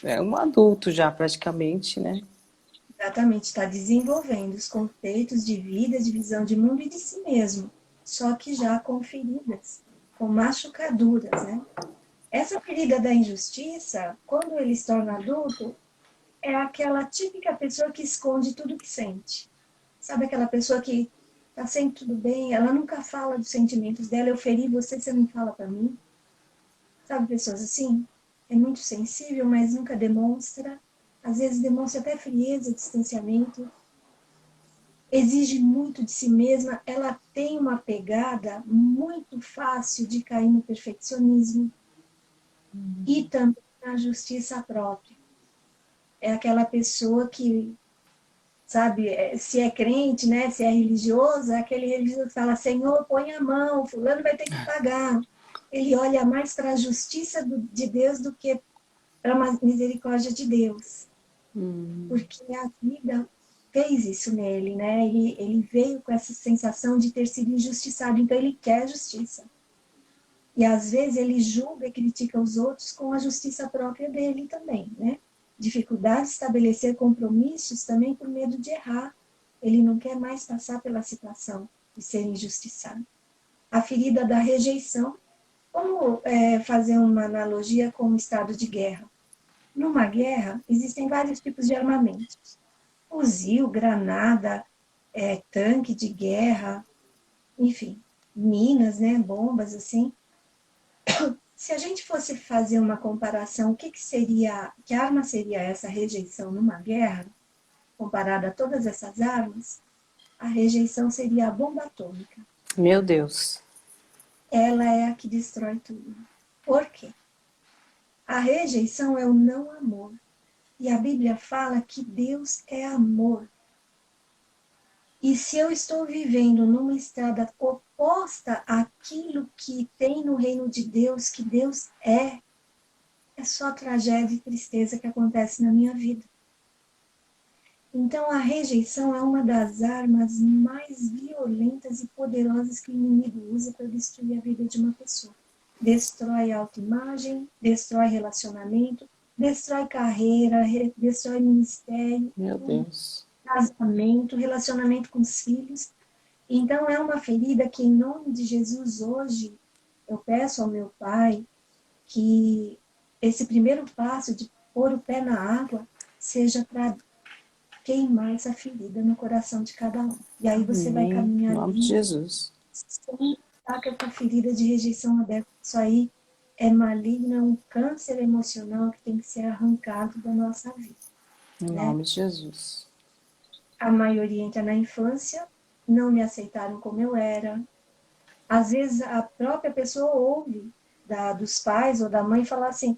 é um adulto já praticamente, né? Exatamente, está desenvolvendo os conceitos de vida, de visão de mundo e de si mesmo, só que já com feridas, com machucaduras, né? Essa ferida da injustiça, quando ele se torna adulto, é aquela típica pessoa que esconde tudo que sente. Sabe aquela pessoa que tá sempre tudo bem, ela nunca fala dos sentimentos dela, eu feri você, você não fala para mim. Sabe pessoas assim? É muito sensível, mas nunca demonstra. Às vezes demonstra até frieza, distanciamento. Exige muito de si mesma, ela tem uma pegada muito fácil de cair no perfeccionismo e também na justiça própria. É aquela pessoa que, sabe, se é crente, né, se é religioso, é aquele religioso que fala, Senhor, põe a mão, fulano vai ter que pagar. Ele olha mais para a justiça de Deus do que para a misericórdia de Deus. Porque a vida fez isso nele, né? Ele veio com essa sensação de ter sido injustiçado, então ele quer justiça. E às vezes ele julga e critica os outros com a justiça própria dele também, né? Dificuldade de estabelecer compromissos também por medo de errar. Ele não quer mais passar pela situação de ser injustiçado. A ferida da rejeição. Como fazer uma analogia com o estado de guerra? Numa guerra, existem vários tipos de armamentos. Fuzil, granada, tanque de guerra, enfim, minas, né, bombas, assim. Se a gente fosse fazer uma comparação, que arma seria essa rejeição numa guerra, comparada a todas essas armas? A rejeição seria a bomba atômica. Meu Deus. Ela é a que destrói tudo. Por quê? A rejeição é o não amor. E a Bíblia fala que Deus é amor. E se eu estou vivendo numa estrada oposta àquilo que tem no reino de Deus, que Deus é só tragédia e tristeza que acontece na minha vida. Então, a rejeição é uma das armas mais violentas e poderosas que o inimigo usa para destruir a vida de uma pessoa. Destrói a autoimagem, destrói relacionamento, destrói carreira, destrói ministério. Meu Deus. Casamento, relacionamento com os filhos. Então, é uma ferida que, em nome de Jesus, hoje, eu peço ao meu Pai que esse primeiro passo de pôr o pé na água seja para queimar essa ferida no coração de cada um. E aí você vai caminhar. Em nome de Jesus. Sem estar com essa ferida de rejeição aberta. Isso aí é maligno, é um câncer emocional que tem que ser arrancado da nossa vida. Em nome de Jesus. A maioria entra na infância, não me aceitaram como eu era. Às vezes a própria pessoa ouve dos pais ou da mãe falar assim: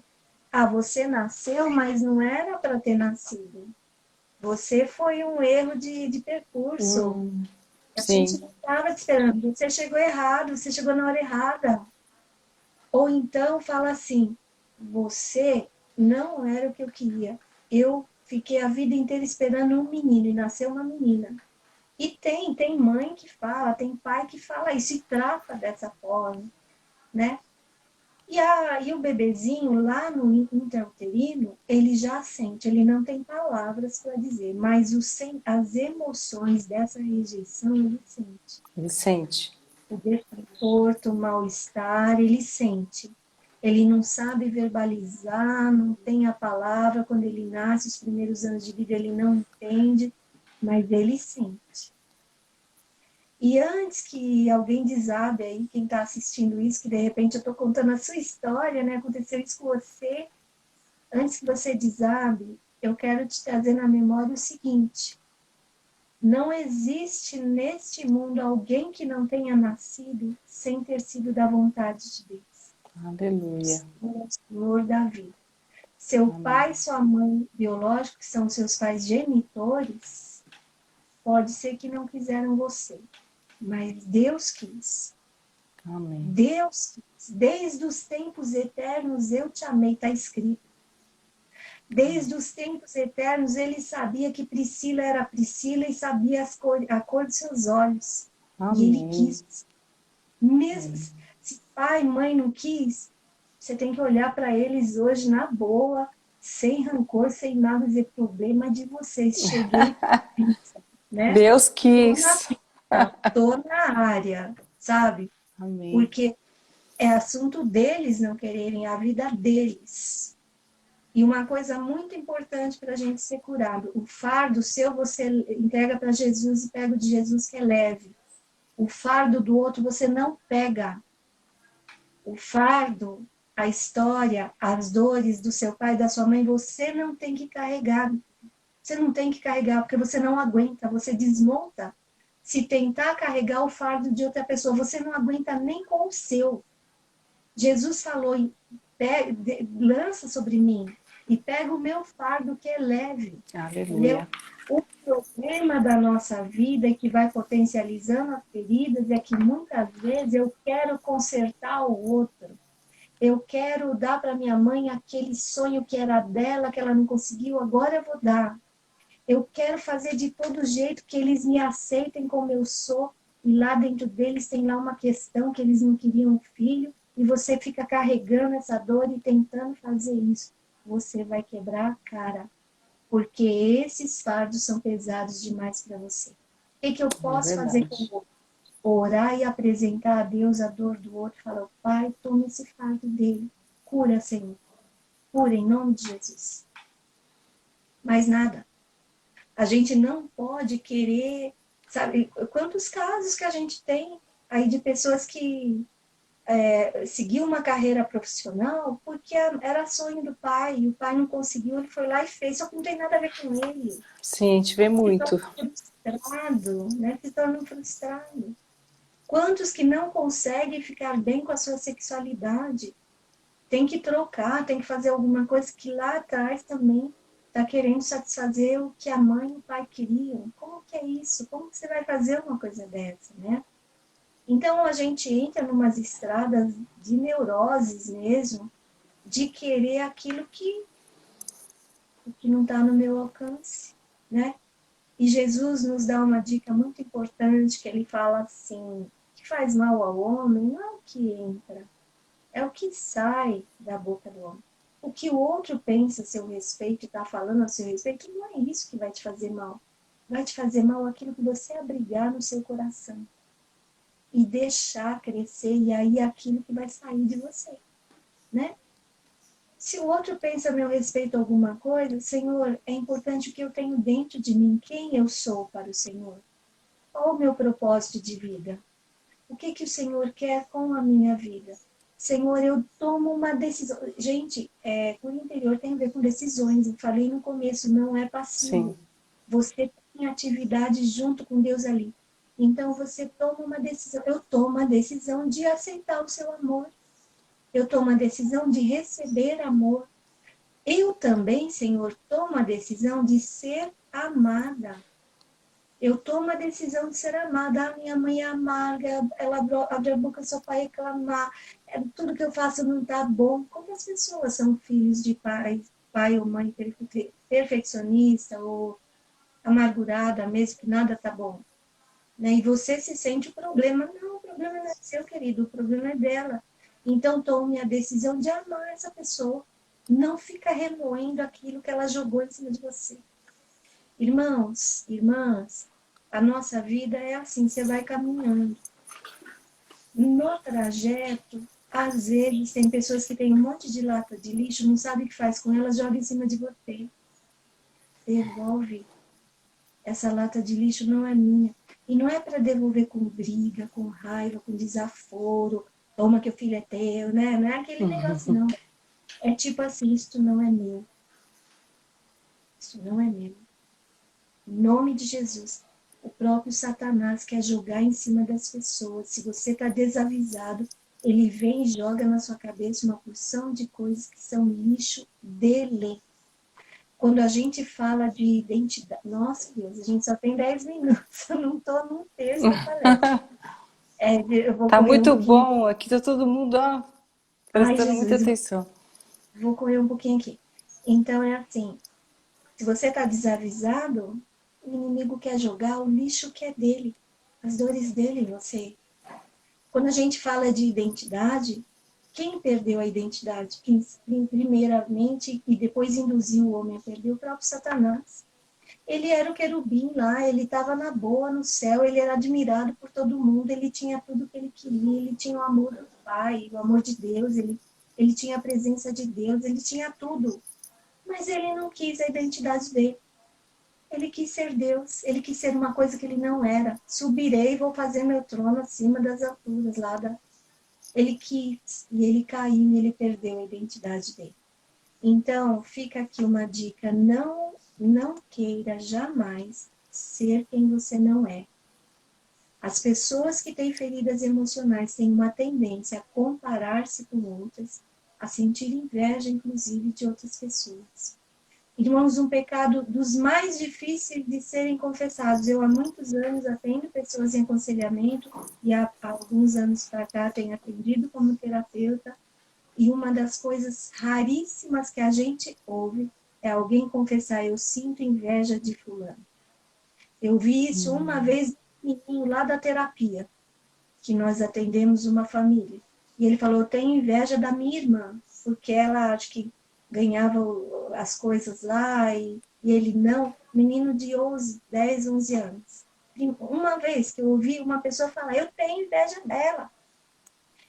você nasceu, mas não era para ter nascido. Você foi um erro de percurso. A gente não estava te esperando. Você chegou errado, você chegou na hora errada. Ou então fala assim: você não era o que eu queria. Eu fiquei a vida inteira esperando um menino e nasceu uma menina. E tem mãe que fala, tem pai que fala isso e trata dessa forma, né? E o bebezinho lá no intrauterino, ele já sente, ele não tem palavras para dizer, mas as emoções dessa rejeição ele sente. Ele sente. O desconforto, o mal-estar, ele sente. Ele não sabe verbalizar, não tem a palavra. Quando ele nasce, os primeiros anos de vida, ele não entende, mas ele sente. E antes que alguém desabe aí, quem está assistindo isso, que de repente eu estou contando a sua história, né? Aconteceu isso com você. Antes que você desabe, eu quero te trazer na memória o seguinte: não existe neste mundo alguém que não tenha nascido sem ter sido da vontade de Deus. Aleluia. O Senhor da vida. Seu pai e sua mãe biológicos, que são seus pais genitores, pode ser que não quiseram você, mas Deus quis. Amém. Deus quis. Desde os tempos eternos eu te amei, está escrito. Desde os tempos eternos ele sabia que Priscila era Priscila e sabia a cor de seus olhos. Amém. E ele quis. Mesmo se pai e mãe não quis, você tem que olhar para eles hoje na boa, sem rancor, sem nada, dizer problema de vocês. Cheguei, né? Deus quis. Tô na área, sabe? Amém. Porque é assunto deles não quererem, a vida deles. E uma coisa muito importante para a gente ser curado: o fardo seu você entrega para Jesus e pega o de Jesus, que é leve. O fardo do outro você não pega. O fardo, a história, as dores do seu pai e da sua mãe, você não tem que carregar. Você não tem que carregar, porque você não aguenta, você desmonta. Se tentar carregar o fardo de outra pessoa, você não aguenta nem com o seu. Jesus falou: lança sobre mim e pega o meu fardo, que é leve. Aleluia. O problema da nossa vida e que vai potencializando as feridas é que muitas vezes eu quero consertar o outro. Eu quero dar para minha mãe aquele sonho que era dela, que ela não conseguiu, agora eu vou dar. Eu quero fazer de todo jeito que eles me aceitem como eu sou, e lá dentro deles tem lá uma questão que eles não queriam filho, e você fica carregando essa dor e tentando fazer isso, você vai quebrar a cara, porque esses fardos são pesados demais para você. O que eu É posso fazer com o verdade. outro? Orar e apresentar a Deus a dor do outro, falar, Pai, toma esse fardo dele, cura, Senhor, cura em nome de Jesus. Mais nada. A gente não pode querer, sabe, quantos casos que a gente tem aí de pessoas que seguiu uma carreira profissional porque era sonho do pai, e o pai não conseguiu, ele foi lá e fez, só que não tem nada a ver com ele. Sim, a gente vê Se torna muito. frustrado, né? Se torna frustrado. Quantos que não conseguem ficar bem com a sua sexualidade? Tem que trocar, tem que fazer alguma coisa que lá atrás também está querendo satisfazer o que a mãe e o pai queriam. Como que é isso? Como que você vai fazer uma coisa dessa, né? Então a gente entra numas estradas de neuroses mesmo, de querer aquilo que não está no meu alcance, né? E Jesus nos dá uma dica muito importante, que ele fala assim, que faz mal ao homem não é o que entra, é o que sai da boca do homem. O que o outro pensa a seu respeito, está falando a seu respeito, não é isso que vai te fazer mal. Vai te fazer mal aquilo que você abrigar no seu coração e deixar crescer, e aí é aquilo que vai sair de você, né? Se o outro pensa a meu respeito alguma coisa, Senhor, é importante o que eu tenho dentro de mim, quem eu sou para o Senhor. Qual o meu propósito de vida? O que que o Senhor quer com a minha vida? Senhor, eu tomo uma decisão. Gente, por interior tem a ver com decisões. Eu falei no começo, não é Sim. passivo. Você tem atividade junto com Deus ali. Então você toma uma decisão. Eu tomo a decisão de aceitar o seu amor. Eu tomo a decisão de receber amor. Eu também, Senhor, tomo a decisão de ser amada. Eu tomo a decisão de ser amada. A minha mãe é amarga, ela abre a boca só para reclamar. Tudo que eu faço não está bom. Como as pessoas são filhos de pai ou mãe perfeccionista ou amargurada, mesmo que nada está bom. Né? E você se sente o problema. Não, o problema não é seu, querido, o problema é dela. Então tome a decisão de amar essa pessoa. Não fica remoendo aquilo que ela jogou em cima de você. Irmãos, irmãs, a nossa vida é assim, você vai caminhando. No trajeto, às vezes, tem pessoas que têm um monte de lata de lixo, não sabe o que faz com elas, joga em cima de você. Devolve. Essa lata de lixo não é minha. E não é para devolver com briga, com raiva, com desaforo. Toma que o filho é teu, né? Não é aquele negócio, não. É tipo assim, isto não é meu. Isso não é meu. Em nome de Jesus. O próprio Satanás quer jogar em cima das pessoas. Se você está desavisado, ele vem e joga na sua cabeça uma porção de coisas que são lixo dele. Quando a gente fala de identidade... Nossa, Deus, a gente só tem 10 minutos. Eu não estou num terço da palestra. Eu vou Tá correr um muito pouquinho. bom. Aqui tá todo mundo, ó, Ai, prestando muita Jesus, atenção. vou correr um pouquinho aqui. Então, é assim, se você está desavisado, o inimigo quer jogar o lixo que é dele, as dores dele em você. Quando a gente fala de identidade, quem perdeu a identidade? Primeiramente, e depois induziu o homem a perder, o próprio Satanás. Ele era o querubim lá, ele estava na boa no céu, ele era admirado por todo mundo, ele tinha tudo que ele queria, ele tinha o amor do Pai, o amor de Deus, ele tinha a presença de Deus, ele tinha tudo. Mas ele não quis a identidade dele. Ele quis ser Deus, ele quis ser uma coisa que ele não era. Subirei e vou fazer meu trono acima das alturas lá da... Ele quis, e ele caiu e ele perdeu a identidade dele. Então, fica aqui uma dica, não queira jamais ser quem você não é. As pessoas que têm feridas emocionais têm uma tendência a comparar-se com outras, a sentir inveja, inclusive, de outras pessoas. Irmãos, um pecado dos mais difíceis de serem confessados. Eu há muitos anos atendo pessoas em aconselhamento e há alguns anos para cá tenho atendido como terapeuta. E uma das coisas raríssimas que a gente ouve é alguém confessar: eu sinto inveja de fulano. Eu vi isso uma vez no menino lá da terapia, que nós atendemos uma família. E ele falou, eu tenho inveja da minha irmã, porque ela acho que ganhava as coisas lá, e ele não, menino de 11, 10, 11 anos. Uma vez que eu ouvi uma pessoa falar, eu tenho inveja dela.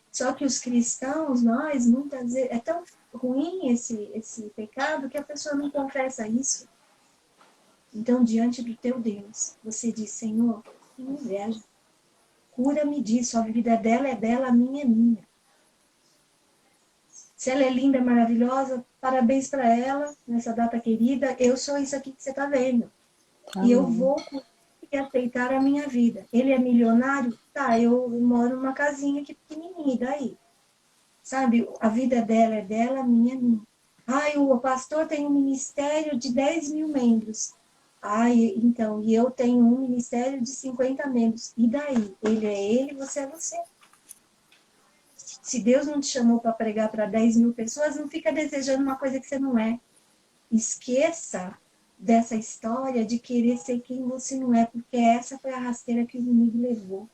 Só que os cristãos, nós, muitas vezes, é tão ruim esse pecado que a pessoa não confessa isso. Então, diante do teu Deus, você diz, Senhor, tenho inveja. Cura-me disso, a vida dela é dela, a minha é minha. Se ela é linda, maravilhosa, parabéns para ela, nessa data querida. Eu sou isso aqui que você está vendo. Amém. E eu vou aceitar a minha vida. Ele é milionário? Tá, eu moro numa casinha aqui pequenininha, e daí? Sabe, a vida dela é dela, a minha é minha. Ai, o pastor tem um ministério de 10 mil membros. Ai, então, e eu tenho um ministério de 50 membros. E daí? Ele é ele, você é você. Se Deus não te chamou para pregar para 10 mil pessoas, não fica desejando uma coisa que você não é. Esqueça dessa história de querer ser quem você não é, porque essa foi a rasteira que o inimigo levou.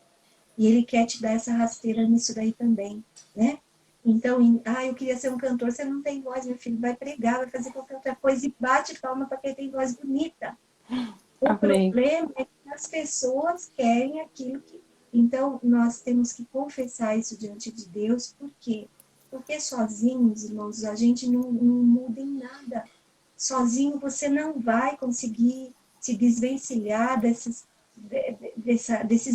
E ele quer te dar essa rasteira nisso daí também, né? Então, eu queria ser um cantor, você não tem voz, meu filho, vai pregar, vai fazer qualquer outra coisa e bate palma para quem tem voz bonita. O Amém. problema é que as pessoas querem aquilo que... Então, nós temos que confessar isso diante de Deus, por quê? Porque sozinhos, irmãos, a gente não muda em nada. Sozinho você não vai conseguir se desvencilhar desses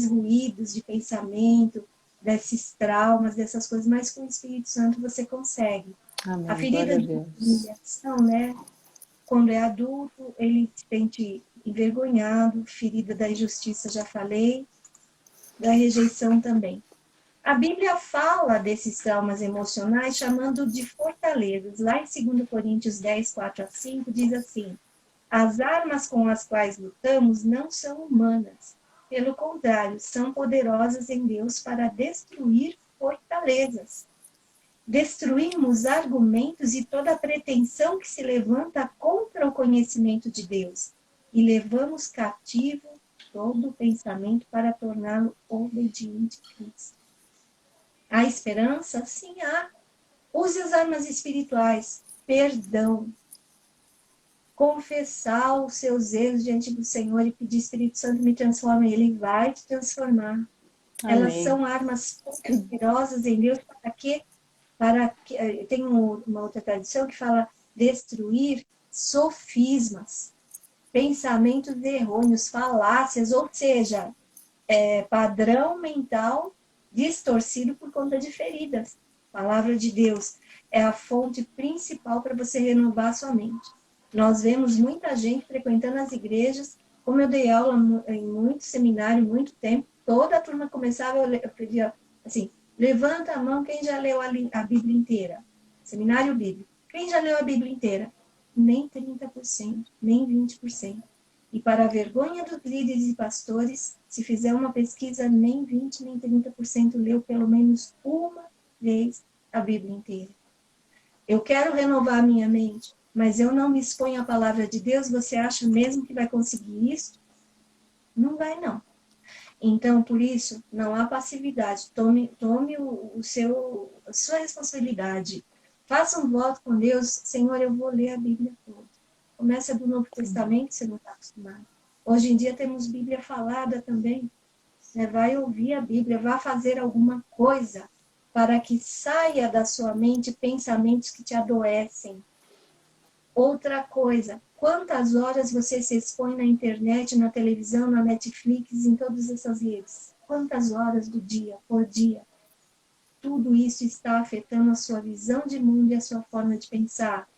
ruídos de pensamento, desses traumas, dessas coisas, mas com o Espírito Santo você consegue. Amém. A ferida de humilhação, né? Quando é adulto, ele se sente envergonhado, ferida da injustiça, já falei, da rejeição também. A Bíblia fala desses traumas emocionais chamando de fortalezas. Lá em 2 Coríntios 10, 4 a 5, diz assim, as armas com as quais lutamos não são humanas. Pelo contrário, são poderosas em Deus para destruir fortalezas. Destruímos argumentos e toda pretensão que se levanta contra o conhecimento de Deus e levamos cativo todo pensamento para torná-lo obediente a Cristo. Há esperança? Sim, há. Use as armas espirituais. Perdão. Confessar os seus erros diante do Senhor e pedir, Espírito Santo, me transforme. Ele vai te transformar. Amém. Elas são armas poderosas em Deus para quê? Tem uma outra tradição que fala destruir sofismas, pensamentos errôneos, falácias, ou seja, padrão mental distorcido por conta de feridas. A palavra de Deus é a fonte principal para você renovar a sua mente. Nós vemos muita gente frequentando as igrejas, como eu dei aula em muito seminário, muito tempo, toda a turma começava, eu pedia assim, levanta a mão quem já leu a Bíblia inteira. Seminário bíblico. Quem já leu a Bíblia inteira? Nem 30%, nem 20%. E para a vergonha dos líderes e pastores, se fizer uma pesquisa, nem 20%, nem 30% leu pelo menos uma vez a Bíblia inteira. Eu quero renovar a minha mente, mas eu não me exponho à palavra de Deus, você acha mesmo que vai conseguir isso? Não vai, não. Então, por isso, não há passividade. Tome a sua responsabilidade. Faça um voto com Deus. Senhor, eu vou ler a Bíblia toda. Começa do Novo Testamento, você não está acostumado. Hoje em dia temos Bíblia falada também. Né? Vai ouvir a Bíblia, vai fazer alguma coisa para que saia da sua mente pensamentos que te adoecem. Outra coisa, quantas horas você se expõe na internet, na televisão, na Netflix, em todas essas redes? Quantas horas do dia, por dia? Tudo isso está afetando a sua visão de mundo e a sua forma de pensar.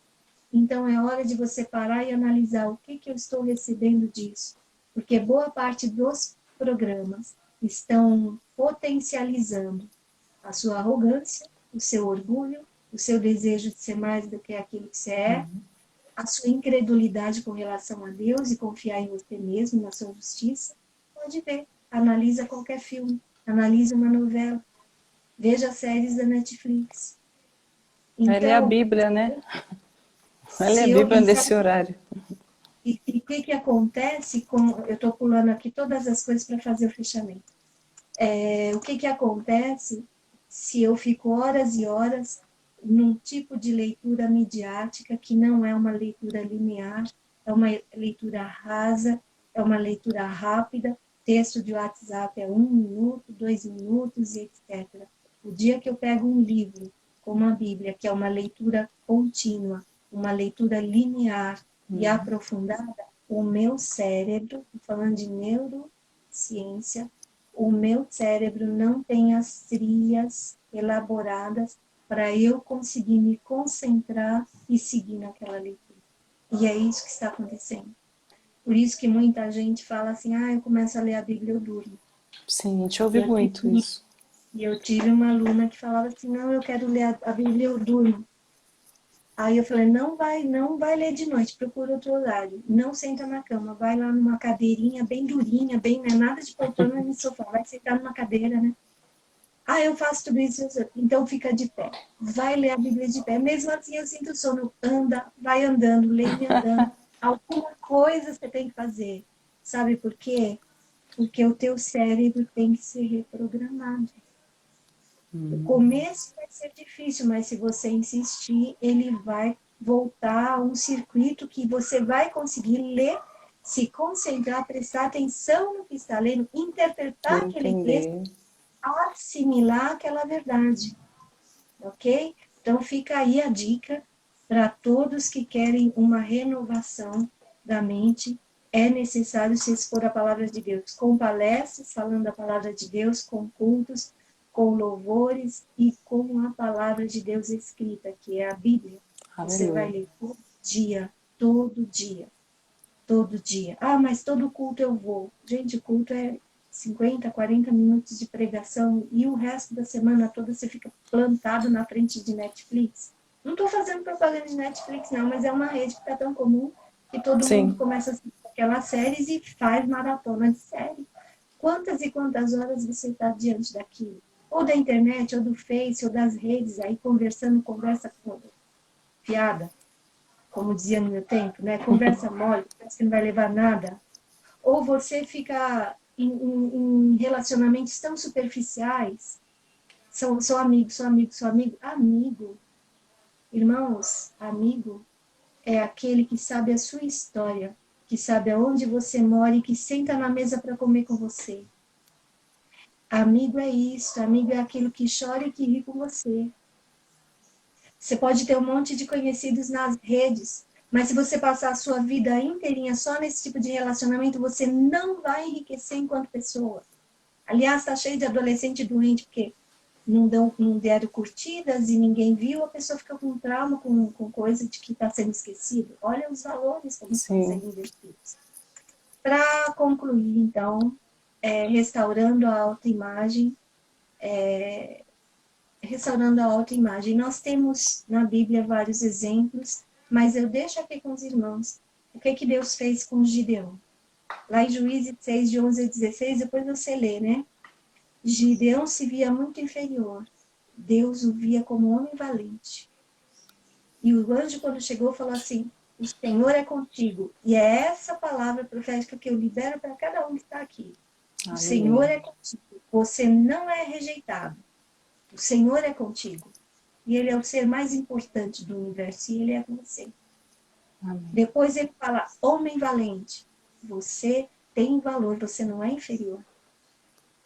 Então é hora de você parar e analisar o que eu estou recebendo disso. Porque boa parte dos programas estão potencializando a sua arrogância, o seu orgulho, o seu desejo de ser mais do que aquilo que você é, a sua incredulidade com relação a Deus e confiar em você mesmo, na sua justiça. Pode ver, analisa qualquer filme, analisa uma novela, veja séries da Netflix. Então, ela é a Bíblia, né? Ela é a Bíblia nesse horário. E o que acontece com... Eu estou pulando aqui todas as coisas para fazer o fechamento. O que acontece se eu fico horas e horas num tipo de leitura midiática que não é uma leitura linear, é uma leitura rasa, é uma leitura rápida, texto de WhatsApp é 1 minuto, 2 minutos, e etc. O dia que eu pego um livro, como a Bíblia, que é uma leitura contínua, uma leitura linear e aprofundada, o meu cérebro, falando de neurociência, o meu cérebro não tem as trias elaboradas para eu conseguir me concentrar e seguir naquela leitura. E é isso que está acontecendo. Por isso que muita gente fala assim, eu começo a ler a Bíblia, eu durmo. Sim, a gente ouve muito isso. E eu tive uma aluna que falava assim, não, eu quero ler a Bíblia, eu durmo. Aí eu falei, não vai ler de noite, procura outro horário. Não senta na cama, vai lá numa cadeirinha bem durinha, bem, não é nada de poltrona nem sofá, vai sentar numa cadeira, né? Eu faço tudo isso, então fica de pé. Vai ler a Bíblia de pé. Mesmo assim eu sinto sono. Anda, vai andando, leia andando. Alguma coisa você tem que fazer. Sabe por quê? Porque o teu cérebro tem que ser reprogramado. O começo vai ser difícil, mas se você insistir, ele vai voltar a um circuito que você vai conseguir ler, se concentrar, prestar atenção no que está lendo, interpretar aquele texto, assimilar aquela verdade, ok? Então fica aí a dica para todos que querem uma renovação da mente. É necessário se expor à palavra de Deus, com palestras falando a palavra de Deus, com cultos, com louvores e com a palavra de Deus escrita, que é a Bíblia. Você vai ler todo dia, todo dia, todo dia. Mas todo culto eu vou. Gente, o culto é 50, 40 minutos de pregação e o resto da semana toda você fica plantado na frente de Netflix. Não estou fazendo propaganda de Netflix, não, mas é uma rede que está tão comum que todo mundo começa a assistir aquelas séries e faz maratona de série. Quantas e quantas horas você está diante daquilo? Ou da internet, ou do Face, ou das redes, aí conversando, conversa fiada, como dizia no meu tempo, né? Conversa mole, parece que não vai levar nada. Ou você fica em relacionamentos tão superficiais, sou amigo, sou amigo, sou amigo. Amigo, irmãos, amigo é aquele que sabe a sua história, que sabe aonde você mora e que senta na mesa para comer com você. Amigo é isso, amigo é aquilo que chora e que ri com você. Você pode ter um monte de conhecidos nas redes, mas se você passar a sua vida inteirinha só nesse tipo de relacionamento, você não vai enriquecer enquanto pessoa. Aliás, está cheio de adolescente doente, porque não deram curtidas e ninguém viu, a pessoa fica com trauma, com coisa de que está sendo esquecido. Olha os valores que estão sendo investidos. Para concluir, então, restaurando a autoimagem, nós temos na Bíblia vários exemplos, mas eu deixo aqui com os irmãos o que Deus fez com Gideão. Lá em Juízes 6, de 11 a 16, depois você lê, né? Gideão se via muito inferior. Deus o via como homem valente. E o anjo, quando chegou, falou assim, o Senhor é contigo. E é essa palavra profética que eu libero para cada um que está aqui. O Senhor é contigo. Você não é rejeitado. O Senhor é contigo. E Ele é o ser mais importante do universo. E Ele é com você. Amém. Depois ele fala, homem valente. Você tem valor, você não é inferior.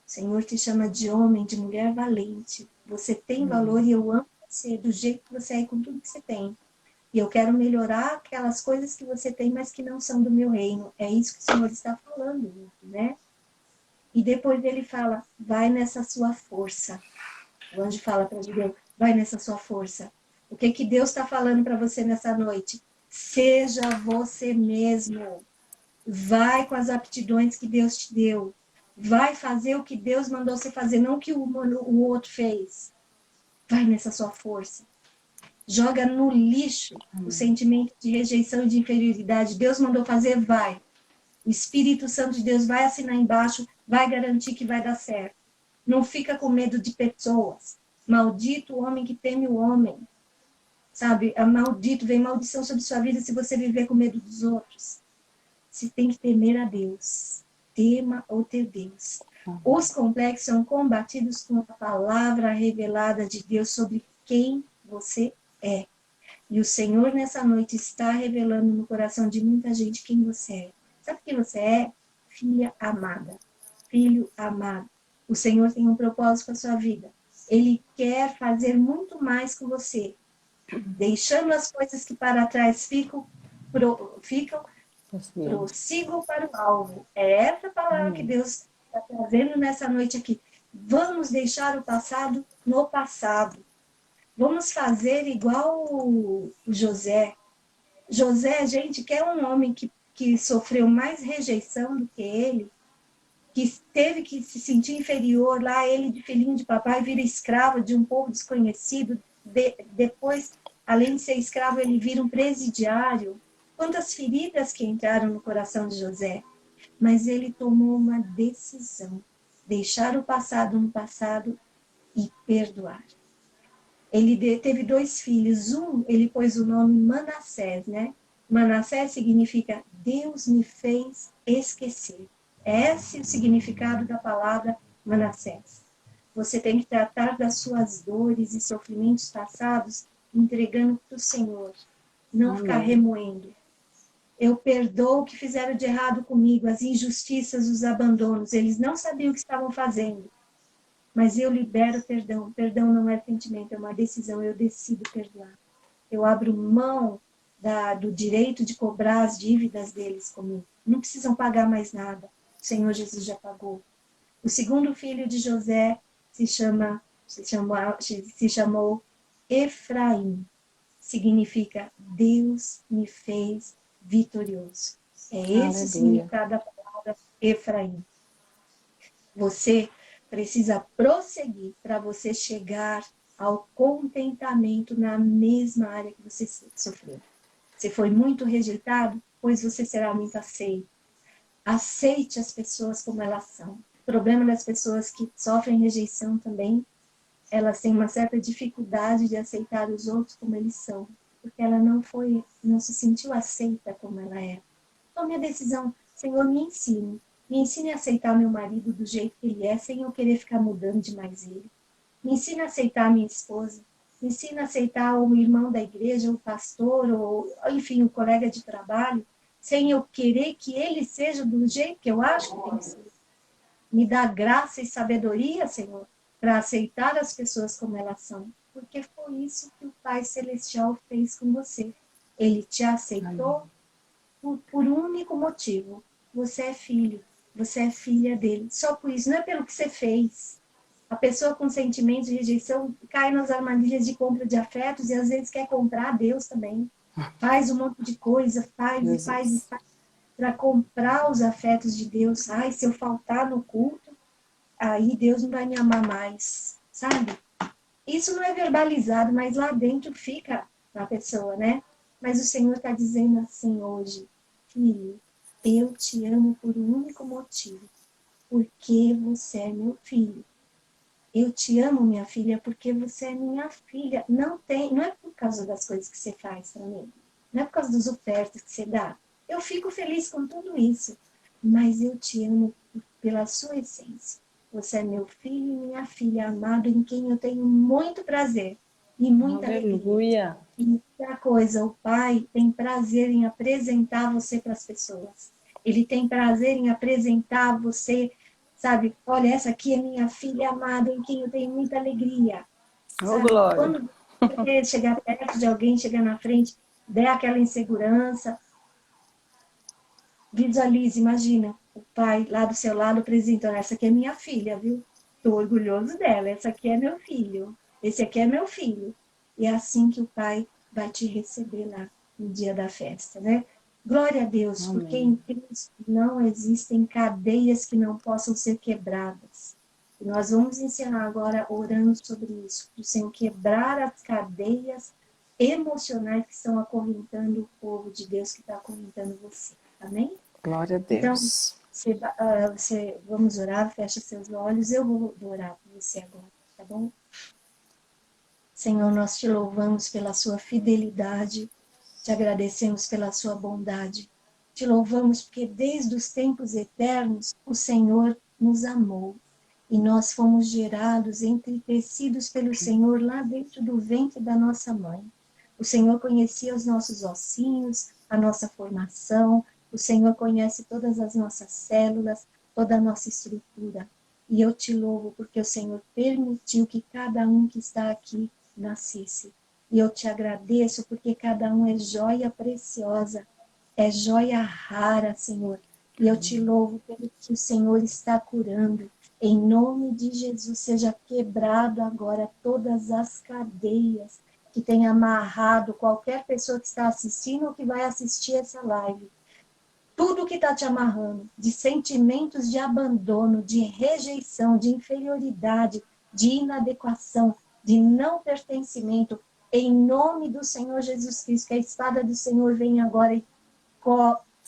O Senhor te chama de homem, de mulher valente. Você tem valor e eu amo você do jeito que você é, com tudo que você tem. E eu quero melhorar aquelas coisas que você tem, mas que não são do meu reino. É isso que o Senhor está falando, né? E depois ele fala, vai nessa sua força. O anjo fala para Gideão, vai nessa sua força. O que Deus está falando para você nessa noite? Seja você mesmo. Vai com as aptidões que Deus te deu. Vai fazer o que Deus mandou você fazer, não o que o outro fez. Vai nessa sua força. Joga no lixo o sentimento de rejeição e de inferioridade. Deus mandou fazer, vai. O Espírito Santo de Deus vai assinar embaixo, vai garantir que vai dar certo. Não fica com medo de pessoas. Maldito o homem que teme o homem. Sabe? Maldito, vem maldição sobre sua vida se você viver com medo dos outros. Você tem que temer a Deus. Tema o teu Deus. Os complexos são combatidos com a palavra revelada de Deus sobre quem você é. E o Senhor, nessa noite, está revelando no coração de muita gente quem você é. Sabe quem você é? Filha amada. Filho amado. O Senhor tem um propósito com a sua vida. Ele quer fazer muito mais com você. Deixando as coisas que para trás ficam, prossigam para o alvo. É essa palavra que Deus está trazendo nessa noite aqui. Vamos deixar o passado no passado. Vamos fazer igual o José. José, gente, que é um homem que sofreu mais rejeição do que ele, que teve que se sentir inferior, lá ele de filhinho de papai vira escravo de um povo desconhecido, depois, além de ser escravo, ele vira um presidiário. Quantas feridas que entraram no coração de José. Mas ele tomou uma decisão, deixar o passado no passado e perdoar. Ele teve 2 filhos. Ele pôs o nome Manassés, né? Manassés significa Deus me fez esquecer. Esse é o significado da palavra Manassés. Você tem que tratar das suas dores e sofrimentos passados, entregando para o Senhor. Não ficar remoendo. Eu perdoo o que fizeram de errado comigo, as injustiças, os abandonos. Eles não sabiam o que estavam fazendo. Mas eu libero perdão. Perdão não é sentimento, é uma decisão. Eu decido perdoar. Eu abro mão do direito de cobrar as dívidas deles comigo. Não precisam pagar mais nada. O Senhor Jesus já pagou. O segundo filho de José se chamou Efraim. Significa Deus me fez vitorioso. É esse o significado da palavra Efraim. Você precisa prosseguir para você chegar ao contentamento na mesma área que você sofreu. Você foi muito rejeitado, pois você será muito aceito. Aceite as pessoas como elas são. O problema das pessoas que sofrem rejeição também, elas têm uma certa dificuldade de aceitar os outros como eles são, porque ela não se sentiu aceita como ela é. Tome a decisão, Senhor, me ensine a aceitar meu marido do jeito que ele é, sem eu querer ficar mudando demais ele. Me ensine a aceitar minha esposa, me ensine a aceitar o irmão da igreja, o pastor, ou enfim, o colega de trabalho, sem eu querer que ele seja do jeito que eu acho que tem que ser. Me dá graça e sabedoria, Senhor, para aceitar as pessoas como elas são, porque foi isso que o Pai Celestial fez com você. Ele te aceitou por um único motivo. Você é filho, você é filha dele. Só por isso, não é pelo que você fez. A pessoa com sentimento de rejeição cai nas armadilhas de compra de afetos e às vezes quer comprar Deus também. Faz um monte de coisa, faz para comprar os afetos de Deus. Ai, se eu faltar no culto, aí Deus não vai me amar mais, sabe? Isso não é verbalizado, mas lá dentro fica na pessoa, né? Mas o Senhor está dizendo assim hoje, filho, eu te amo por um único motivo, porque você é meu filho. Eu te amo, minha filha, porque você é minha filha. Não é por causa das coisas que você faz para mim, não é por causa das ofertas que você dá. Eu fico feliz com tudo isso, mas eu te amo pela sua essência. Você é meu filho e minha filha amado, em quem eu tenho muito prazer e muita alegria. E outra coisa, o Pai tem prazer em apresentar você para as pessoas. Ele tem prazer em apresentar você, sabe? Olha, essa aqui é minha filha amada, em quem eu tenho muita alegria. Glória. Quando você chegar perto de alguém, chegar na frente, der aquela insegurança, visualize, imagina, o pai lá do seu lado apresentando, essa aqui é minha filha, viu? Estou orgulhoso dela, essa aqui é meu filho, esse aqui é meu filho. E é assim que o pai vai te receber lá no dia da festa, né? Glória a Deus, amém. Porque em Cristo não existem cadeias que não possam ser quebradas. E nós vamos ensinar agora orando sobre isso, para o Senhor quebrar as cadeias emocionais que estão acorrentando o povo de Deus, que está acorrentando você. Amém? Glória a Deus. Então, vamos orar, fecha seus olhos. Eu vou orar por você agora, tá bom? Senhor, nós te louvamos pela sua fidelidade, te agradecemos pela sua bondade. Te louvamos porque desde os tempos eternos o Senhor nos amou. E nós fomos gerados, entretecidos pelo Senhor lá dentro do ventre da nossa mãe. O Senhor conhecia os nossos ossinhos, a nossa formação, o Senhor conhece todas as nossas células, toda a nossa estrutura. E eu te louvo porque o Senhor permitiu que cada um que está aqui nascesse. E eu te agradeço porque cada um é joia preciosa, é joia rara, Senhor. E eu te louvo pelo que o Senhor está curando. Em nome de Jesus, seja quebrado agora todas as cadeias que tem amarrado qualquer pessoa que está assistindo ou que vai assistir essa live. Tudo que está te amarrando, de sentimentos de abandono, de rejeição, de inferioridade, de inadequação, de não pertencimento, em nome do Senhor Jesus Cristo, que a espada do Senhor venha agora e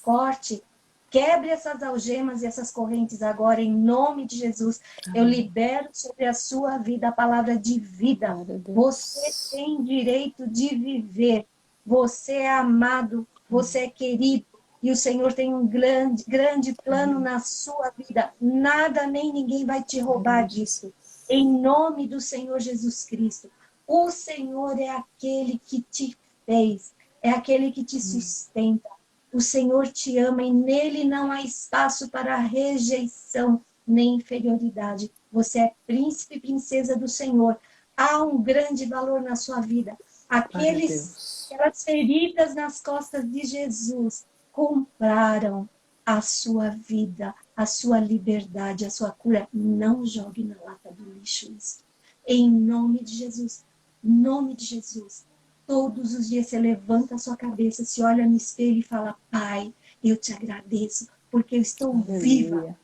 corte, quebre essas algemas e essas correntes agora, em nome de Jesus. Eu libero sobre a sua vida a palavra de vida. Você tem direito de viver. Você é amado, você é querido. E o Senhor tem um grande plano na sua vida. Nada nem ninguém vai te roubar disso. Em nome do Senhor Jesus Cristo. O Senhor é aquele que te fez. É aquele que te sustenta. O Senhor te ama e nele não há espaço para rejeição nem inferioridade. Você é príncipe e princesa do Senhor. Há um grande valor na sua vida. Aquelas feridas nas costas de Jesus compraram a sua vida, a sua liberdade, a sua cura. Não jogue na lata do lixo isso. Em nome de Jesus. Em nome de Jesus. Todos os dias você levanta a sua cabeça, se olha no espelho e fala: Pai, eu te agradeço, porque eu estou viva,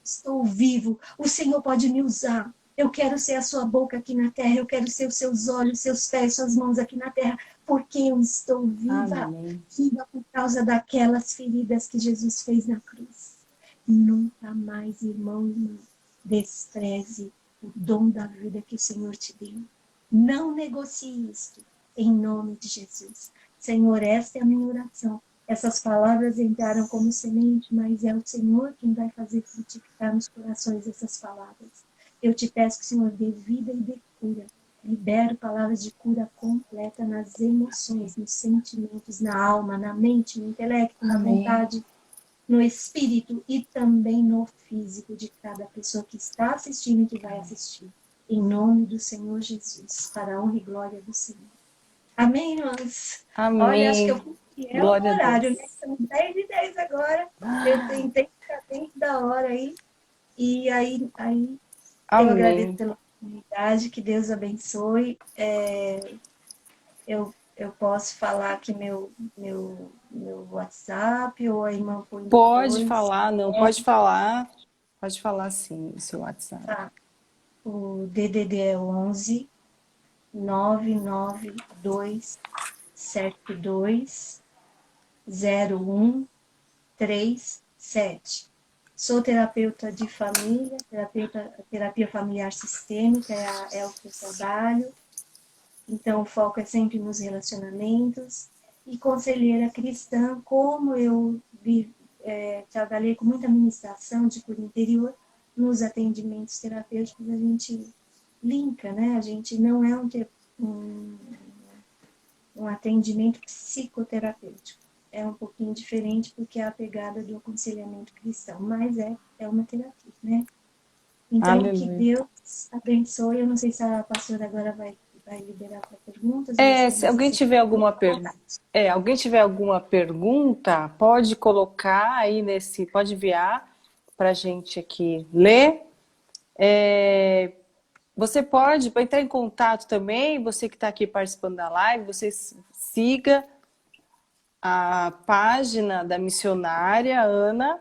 estou vivo. O Senhor pode me usar. Eu quero ser a sua boca aqui na terra, eu quero ser os seus olhos, seus pés, suas mãos aqui na terra, porque eu estou viva. Amém. Viva por causa daquelas feridas que Jesus fez na cruz. Nunca mais, irmão e irmã, despreze o dom da vida que o Senhor te deu. Não negocie isto. Em nome de Jesus. Senhor, esta é a minha oração. Essas palavras entraram como semente, mas é o Senhor quem vai fazer frutificar nos corações essas palavras. Eu te peço que o Senhor dê vida e dê cura. Libero palavras de cura completa nas emoções, nos sentimentos, na alma, na mente, no intelecto, na vontade, no espírito e também no físico de cada pessoa que está assistindo e que vai assistir. Em nome do Senhor Jesus, para a honra e glória do Senhor. Amém, irmãs? Amém. Olha, acho que eu fui fiel Glória ao horário, a né? São 10h10 agora. Eu tentei ficar dentro da hora aí. E aí eu agradeço pela oportunidade, que Deus abençoe. Eu posso falar aqui meu WhatsApp, ou a irmã põe depois? Pode falar, não, pode falar. Pode falar sim, o seu WhatsApp. Tá. O DDD é 11 99272 0137. Sou terapeuta de família, terapia familiar sistêmica, é o que eu trabalho. Então, o foco é sempre nos relacionamentos. E conselheira cristã, como eu trabalhei com muita ministração de cura interior, nos atendimentos terapêuticos a gente linka, né? A gente não é um atendimento psicoterapêutico. É um pouquinho diferente porque é a pegada do aconselhamento cristão, mas é uma terapia, né? Então, Aleluia. Que Deus abençoe. Eu não sei se a pastora agora vai liberar para perguntas. Se alguém tiver alguma pergunta, pode colocar aí pode enviar para a gente aqui ler. Você pode, para entrar em contato também, você que está aqui participando da live, você siga a página da missionária Ana.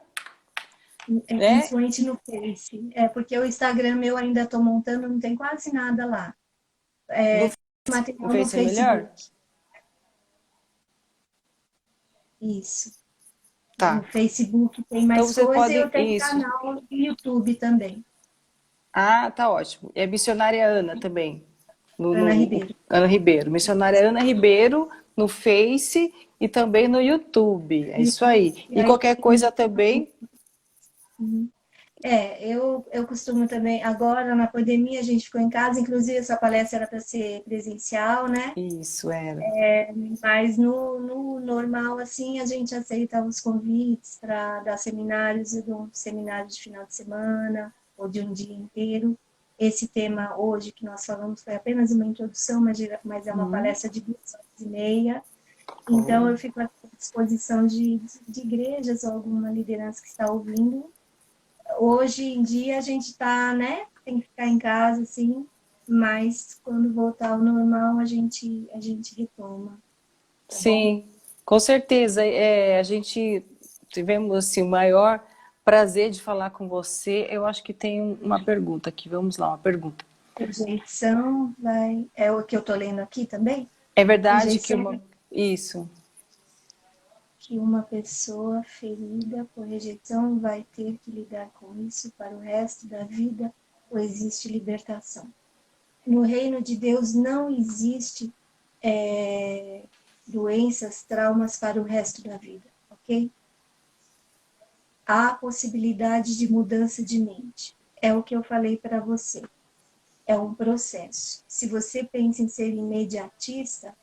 Principalmente no Face. Porque o Instagram eu ainda estou montando, não tem quase nada lá. Material no Face é melhor? Isso. Tá. No Facebook tem mais então, coisa e eu tenho canal no YouTube também. Ah, tá ótimo. É missionária Ana também. Ana Ribeiro. Ana Ribeiro. Missionária Ana Ribeiro no Face e também no YouTube. É isso aí. E qualquer coisa também. eu costumo também, agora na pandemia a gente ficou em casa, inclusive essa palestra era para ser presencial, né? Isso era. Mas no normal, assim, a gente aceita os convites para dar seminários, eu dou um seminário de final de semana ou de um dia inteiro. Esse tema hoje que nós falamos foi apenas uma introdução, mas é uma palestra de 2 horas e meia. Então, eu fico à disposição de igrejas ou alguma liderança que está ouvindo. Hoje em dia, a gente está, né? Tem que ficar em casa, assim, mas quando voltar ao normal, a gente retoma, tá bom? Sim, com certeza. A gente tivemos assim, o maior prazer de falar com você. Eu acho que tem uma pergunta aqui. Vamos lá, uma pergunta. Rejeição vai. É o que eu estou lendo aqui também? É verdade que Rejeição uma. Isso. que uma pessoa ferida por rejeição vai ter que lidar com isso para o resto da vida, ou existe libertação? No reino de Deus não existe doenças, traumas para o resto da vida, ok? Há possibilidade de mudança de mente. É o que eu falei para você. É um processo. Se você pensa em ser imediatista,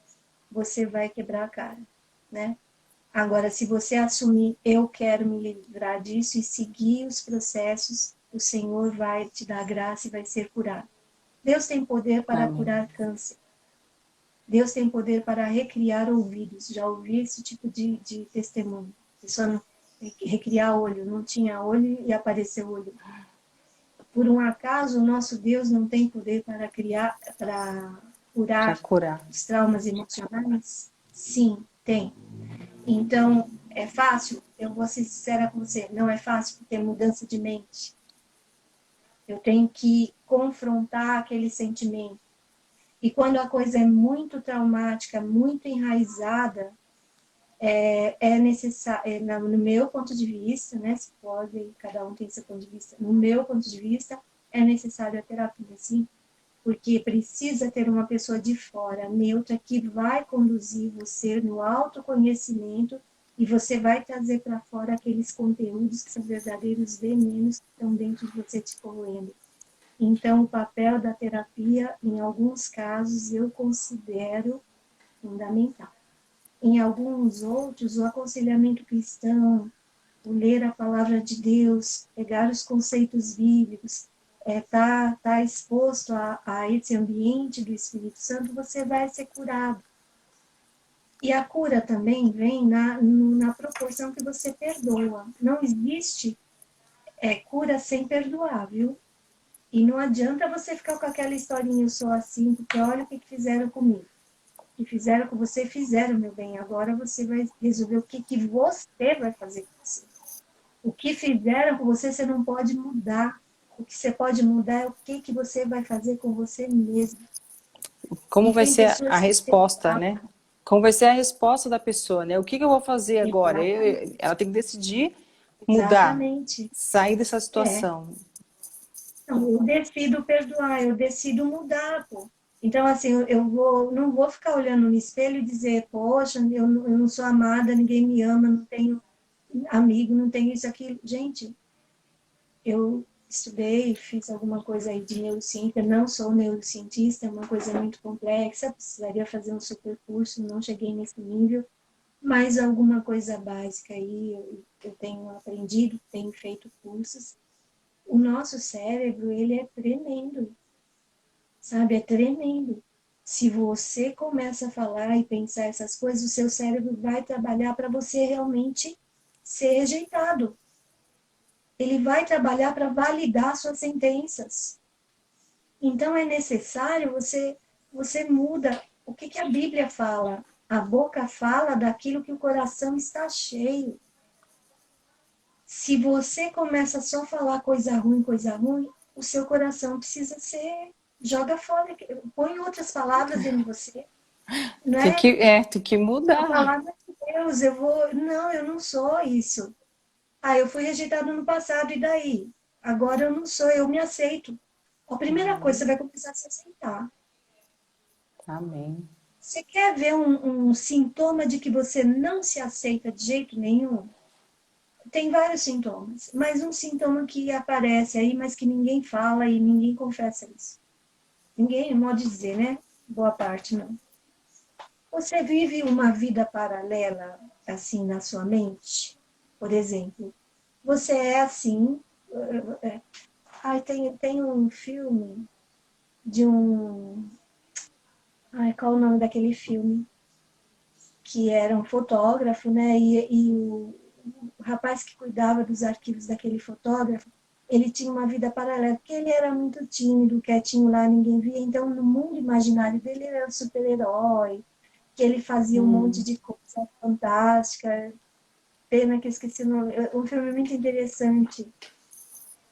você vai quebrar a cara, né? Agora, se você assumir, eu quero me livrar disso e seguir os processos, o Senhor vai te dar graça e vai ser curado. Deus tem poder para Amém. curar câncer. Deus tem poder para recriar ouvidos. Já ouvi esse tipo de testemunho. A pessoa não, recriar olho, não tinha olho e apareceu olho. Por um acaso, o nosso Deus não tem poder para para Para curar curar. os traumas emocionais? Sim, tem. Então, é fácil? Eu vou ser sincera com você, não é fácil ter mudança de mente. Eu tenho que confrontar aquele sentimento. E quando a coisa é muito traumática, muito enraizada, é necessário, no meu ponto de vista, né, se pode, cada um tem seu ponto de vista, no meu ponto de vista, é necessário a terapia, sim, porque precisa ter uma pessoa de fora, neutra, que vai conduzir você no autoconhecimento e você vai trazer para fora aqueles conteúdos que são verdadeiros venenos que estão dentro de você te corroendo. Então, o papel da terapia, em alguns casos, eu considero fundamental. Em alguns outros, o aconselhamento cristão, o ler a palavra de Deus, pegar os conceitos bíblicos, tá exposto a esse ambiente do Espírito Santo, você vai ser curado. E a cura também vem na proporção que você perdoa. Não existe cura sem perdoar, viu? E não adianta você ficar com aquela historinha, eu sou assim, porque olha o que fizeram comigo. O que fizeram com você, fizeram, meu bem. Agora você vai resolver o que você vai fazer com você. O que fizeram com você, você não pode mudar. O que você pode mudar é o que você vai fazer com você mesmo. Como E vai tem ser a pessoas que resposta, né? Como vai ser a resposta da pessoa, né? O que eu vou fazer agora? Ela tem que decidir mudar, exatamente. sair dessa É. situação. Então, eu decido perdoar, eu decido mudar, pô. Então, assim, não vou ficar olhando no espelho e dizer, poxa, eu não sou amada, ninguém me ama, não tenho amigo, não tenho isso, aquilo. Gente, eu estudei, fiz alguma coisa aí de neurociência, não sou neurocientista, é uma coisa muito complexa, precisaria fazer um super curso, não cheguei nesse nível, mas alguma coisa básica aí eu tenho aprendido, tenho feito cursos. O nosso cérebro, ele é tremendo, sabe? É tremendo. Se você começa a falar e pensar essas coisas, o seu cérebro vai trabalhar para você realmente ser rejeitado. Ele vai trabalhar para validar suas sentenças. Então é necessário você muda o que a Bíblia fala. A boca fala daquilo que o coração está cheio. Se você começa só a falar coisa ruim, o seu coração precisa ser joga fora, põe outras palavras dentro de você, não é? Tem que A mudar. palavra de Deus, não, eu não sou isso. Ah, eu fui rejeitado no passado, e daí? Agora eu não sou, eu me aceito. A primeira coisa, você vai começar a se aceitar. Amém. Você quer ver um sintoma de que você não se aceita de jeito nenhum? Tem vários sintomas, mas um sintoma que aparece aí, mas que ninguém fala e ninguém confessa isso. Ninguém, modo de dizer, né? Boa parte não. Você vive uma vida paralela, assim, na sua mente? Por exemplo, você é assim. Ai, tem um filme de um. Ai, qual o nome daquele filme? Que era um fotógrafo, né? E o rapaz que cuidava dos arquivos daquele fotógrafo, ele tinha uma vida paralela, porque ele era muito tímido, quietinho lá, ninguém via. Então, no mundo imaginário dele, ele era um super-herói, que ele fazia um monte Hum. de coisa fantástica. Pena que eu esqueci o nome. Um filme muito interessante.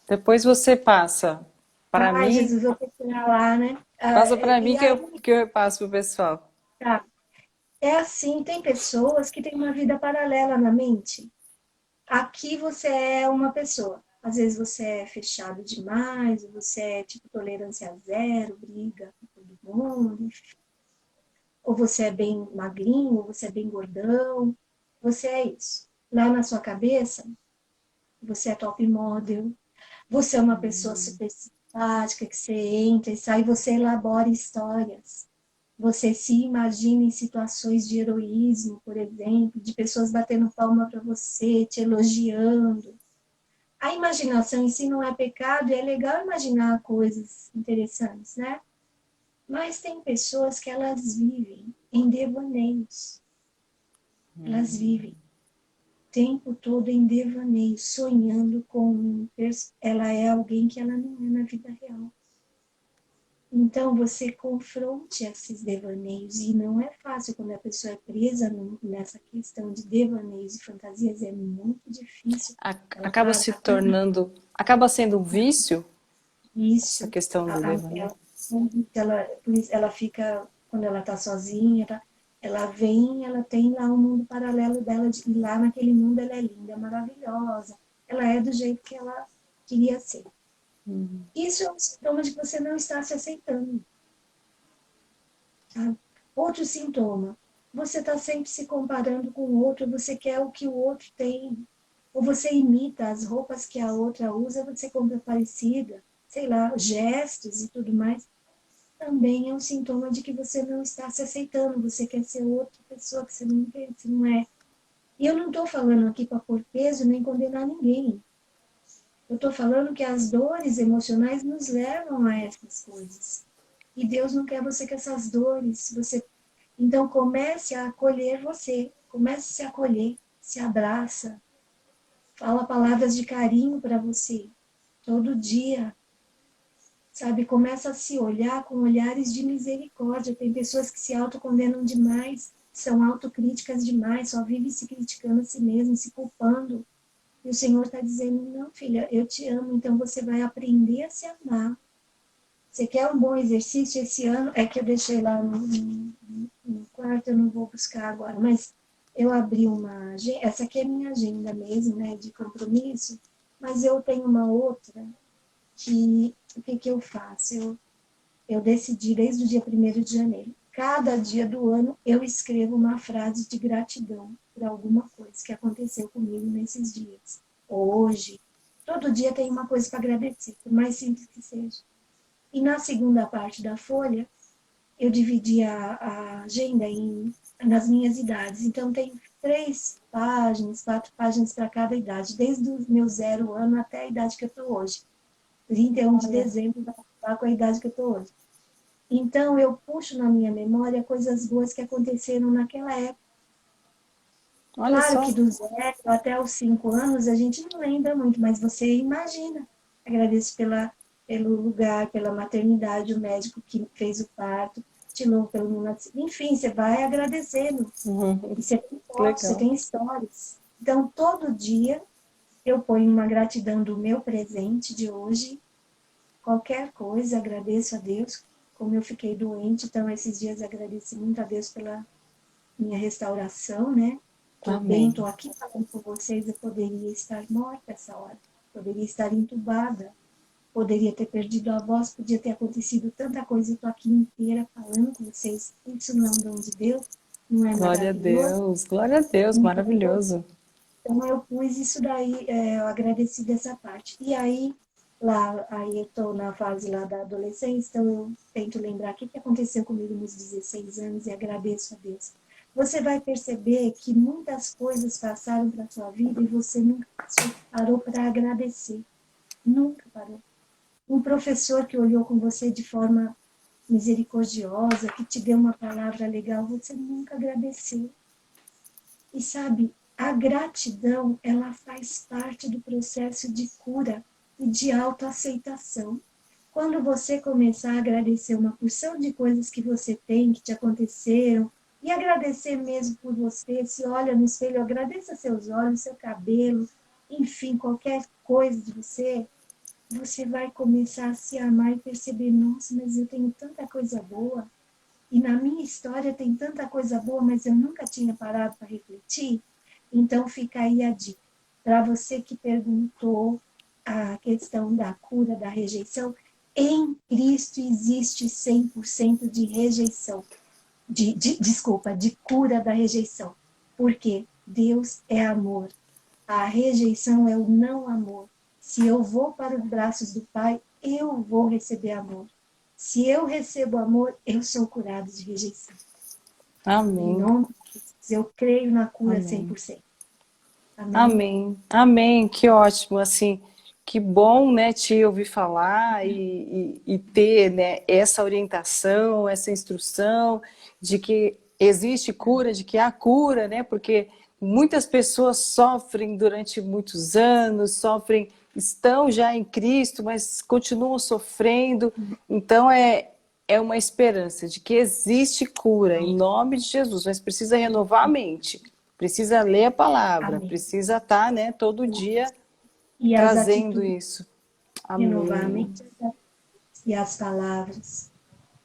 Depois você passa para Ai, mim, Jesus, vou procurar lá, né? passa para mim E que eu, aí, que eu passo pro pessoal. tá. É assim, tem pessoas que têm uma vida paralela na mente. Aqui você é uma pessoa. Às vezes você é fechado demais, ou você é tipo tolerância zero, briga com todo mundo, enfim. Ou você é bem magrinho, ou você é bem gordão. Você é isso. Lá na sua cabeça, você é top model, você é uma pessoa super simpática, que você entra e sai, você elabora histórias. Você se imagina em situações de heroísmo, por exemplo, de pessoas batendo palma para você, te elogiando. A imaginação em si não é pecado, e é legal imaginar coisas interessantes, né? Mas tem pessoas que elas vivem em devaneios. Elas vivem o tempo todo em devaneios, sonhando com... Ela é alguém que ela não é na vida real. Então, você confronte esses devaneios, e não é fácil quando a pessoa é presa nessa questão de devaneios e fantasias, é muito difícil. Ela Acaba fala, se tornando, acaba sendo um vício essa isso, questão do devaneio. por isso ela fica, quando ela está sozinha, tá? Ela vem, ela tem lá um mundo paralelo dela, e lá naquele mundo ela é linda, maravilhosa, ela é do jeito que ela queria ser. Isso é um sintoma de que você não está se aceitando. Tá? Outro sintoma, você está sempre se comparando com o outro, você quer o que o outro tem, ou você imita as roupas que a outra usa, você compra parecida, sei lá, gestos e tudo mais, também é um sintoma de que você não está se aceitando, você quer ser outra pessoa que você não quer, você não é. E eu não estou falando aqui para pôr peso nem condenar ninguém. Eu estou falando que as dores emocionais nos levam a essas coisas. E Deus não quer você com essas dores. Então comece a acolher você. Comece a se acolher. Se abraça. Fala palavras de carinho para você. Todo dia. Sabe? Começa a se olhar com olhares de misericórdia. Tem pessoas que se autocondenam demais. São autocríticas demais. Só vivem se criticando a si mesmo, se culpando. E o Senhor está dizendo, não, filha, eu te amo, então você vai aprender a se amar. Você quer um bom exercício esse ano? É que eu deixei lá no quarto, eu não vou buscar agora, mas eu abri uma agenda, essa aqui é minha agenda mesmo, né, de compromisso, mas eu tenho uma outra que, o que eu faço? Eu decidi desde o dia 1º de janeiro, cada dia do ano eu escrevo uma frase de gratidão por alguma coisa que aconteceu comigo nesses dias. Hoje, todo dia tem uma coisa para agradecer, por mais simples que seja. E na segunda parte da folha, eu dividi a agenda nas minhas idades. Então, tem 3 páginas, 4 páginas para cada idade, desde o meu 0 ano até a idade que eu estou hoje. 31 de Olha, dezembro vai estar com a idade que eu estou hoje. Então, eu puxo na minha memória coisas boas que aconteceram naquela época. olha Claro só. que do 0 até os 5 anos a gente não lembra muito, mas você imagina. Agradeço pelo lugar, pela maternidade, o médico que fez o parto, te louvo pelo meu nascimento. Enfim, você vai agradecendo. E você tem fotos, você Legal. tem histórias. Então, todo dia eu ponho uma gratidão do meu presente de hoje. Qualquer coisa, agradeço a Deus. Como eu fiquei doente, então esses dias agradeci muito a Deus pela minha restauração, né? Estou bem, Amém. estou aqui falando com vocês, eu poderia estar morta essa hora, poderia estar entubada, poderia ter perdido a voz, podia ter acontecido tanta coisa, eu estou aqui inteira falando com vocês. Isso não é um dom de Deus? Não é maravilhoso? Glória a Deus, Então, maravilhoso. Então eu pus isso daí, eu agradeci dessa parte. E aí, aí eu estou na fase lá da adolescência, então eu tento lembrar o que aconteceu comigo nos 16 anos e agradeço a Deus. Você vai perceber que muitas coisas passaram para a sua vida e você nunca parou para agradecer. Nunca parou. Um professor que olhou com você de forma misericordiosa, que te deu uma palavra legal, você nunca agradeceu. E sabe, a gratidão, ela faz parte do processo de cura e de autoaceitação. Quando você começar a agradecer uma porção de coisas que você tem, que te aconteceram, e agradecer mesmo por você, se olha no espelho, agradeça seus olhos, seu cabelo, enfim, qualquer coisa de você, você vai começar a se amar e perceber, nossa, mas eu tenho tanta coisa boa, e na minha história tem tanta coisa boa, mas eu nunca tinha parado para refletir. Então fica aí a dica. Para você que perguntou a questão da cura da rejeição, em Cristo existe 100% de rejeição. Desculpa, de cura da rejeição. Porque Deus é amor. A rejeição é o não amor. Se eu vou para os braços do Pai, eu vou receber amor. Se eu recebo amor, eu sou curado de rejeição. Em Amém. nome de Jesus, eu creio na cura Amém. 100%. Amém? Amém. Amém. Que ótimo, assim. Que bom, né, te ouvir falar e ter, né, essa orientação, essa instrução de que existe cura, de que há cura, né, porque muitas pessoas sofrem durante muitos anos, estão já em Cristo, mas continuam sofrendo. Então é uma esperança de que existe cura em nome de Jesus, mas precisa renovar a mente, precisa ler a palavra, Amém. precisa estar, né, todo dia E as trazendo atitudes, isso. renovar a Amém. mente e as palavras.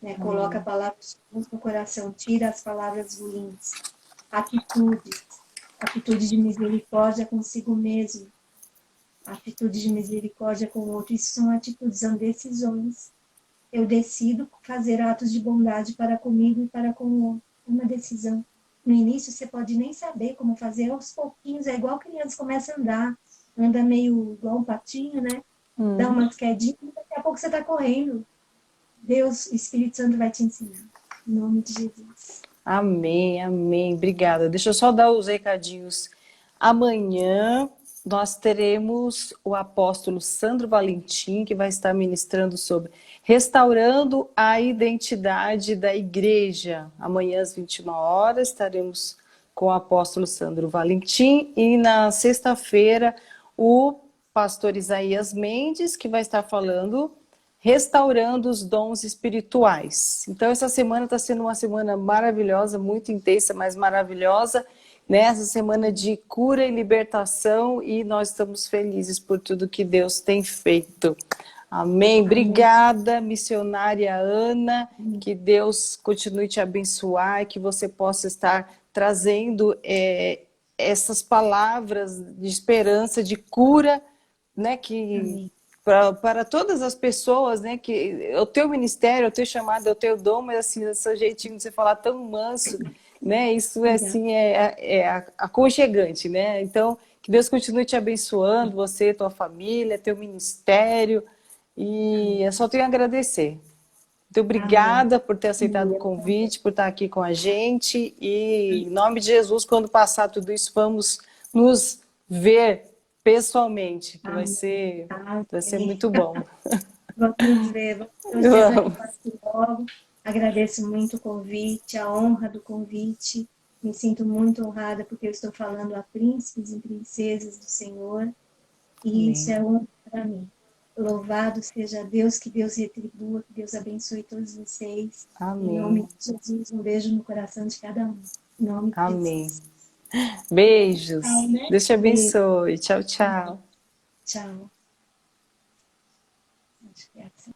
Né? Coloca palavras boas no coração, tira as palavras ruins. Atitudes. Atitude de misericórdia consigo mesmo. Atitude de misericórdia com o outro. Isso são atitudes, são decisões. Eu decido fazer atos de bondade para comigo e para com o outro. Uma decisão. No início você pode nem saber como fazer, aos pouquinhos, é igual criança começa a andar, anda meio igual um patinho, né? Dá umas quedinhas, daqui a pouco você está correndo. Deus, o Espírito Santo vai te ensinar. Em nome de Jesus. Amém, amém. Obrigada. Deixa eu só dar os recadinhos. Amanhã nós teremos o apóstolo Sandro Valentim, que vai estar ministrando sobre restaurando a identidade da igreja. Amanhã às 21 horas estaremos com o apóstolo Sandro Valentim e na sexta-feira o pastor Isaías Mendes, que vai estar falando restaurando os dons espirituais. Então essa semana está sendo uma semana maravilhosa, muito intensa, mas maravilhosa, né? Essa semana de cura e libertação, e nós estamos felizes por tudo que Deus tem feito. Amém. Obrigada, missionária Ana, que Deus continue te abençoar e que você possa estar trazendo essas palavras de esperança, de cura, né, que para todas as pessoas, né, que o teu ministério, o teu chamado, o teu dom, mas assim, esse jeitinho de você falar tão manso, né, isso assim aconchegante, né? Então, que Deus continue te abençoando, você, tua família, teu ministério, e eu só tenho a agradecer. Muito obrigada por ter aceitado o convite, por estar aqui com a gente, e em nome de Jesus, quando passar tudo isso, vamos nos ver pessoalmente, que vai ser muito bom. Vamos nos ver, vamos torcer para que passe logo. Agradeço muito o convite, a honra do convite. Me sinto muito honrada porque eu estou falando a príncipes e princesas do Senhor. E Amém. Isso é honra para mim. Louvado seja Deus, que Deus retribua, que Deus abençoe todos vocês. Amém. Em nome de Jesus, um beijo no coração de cada um. Em nome de Amém. Jesus. Beijos. Né? Deus te abençoe. Tchau, tchau. Tchau. Acho que é assim.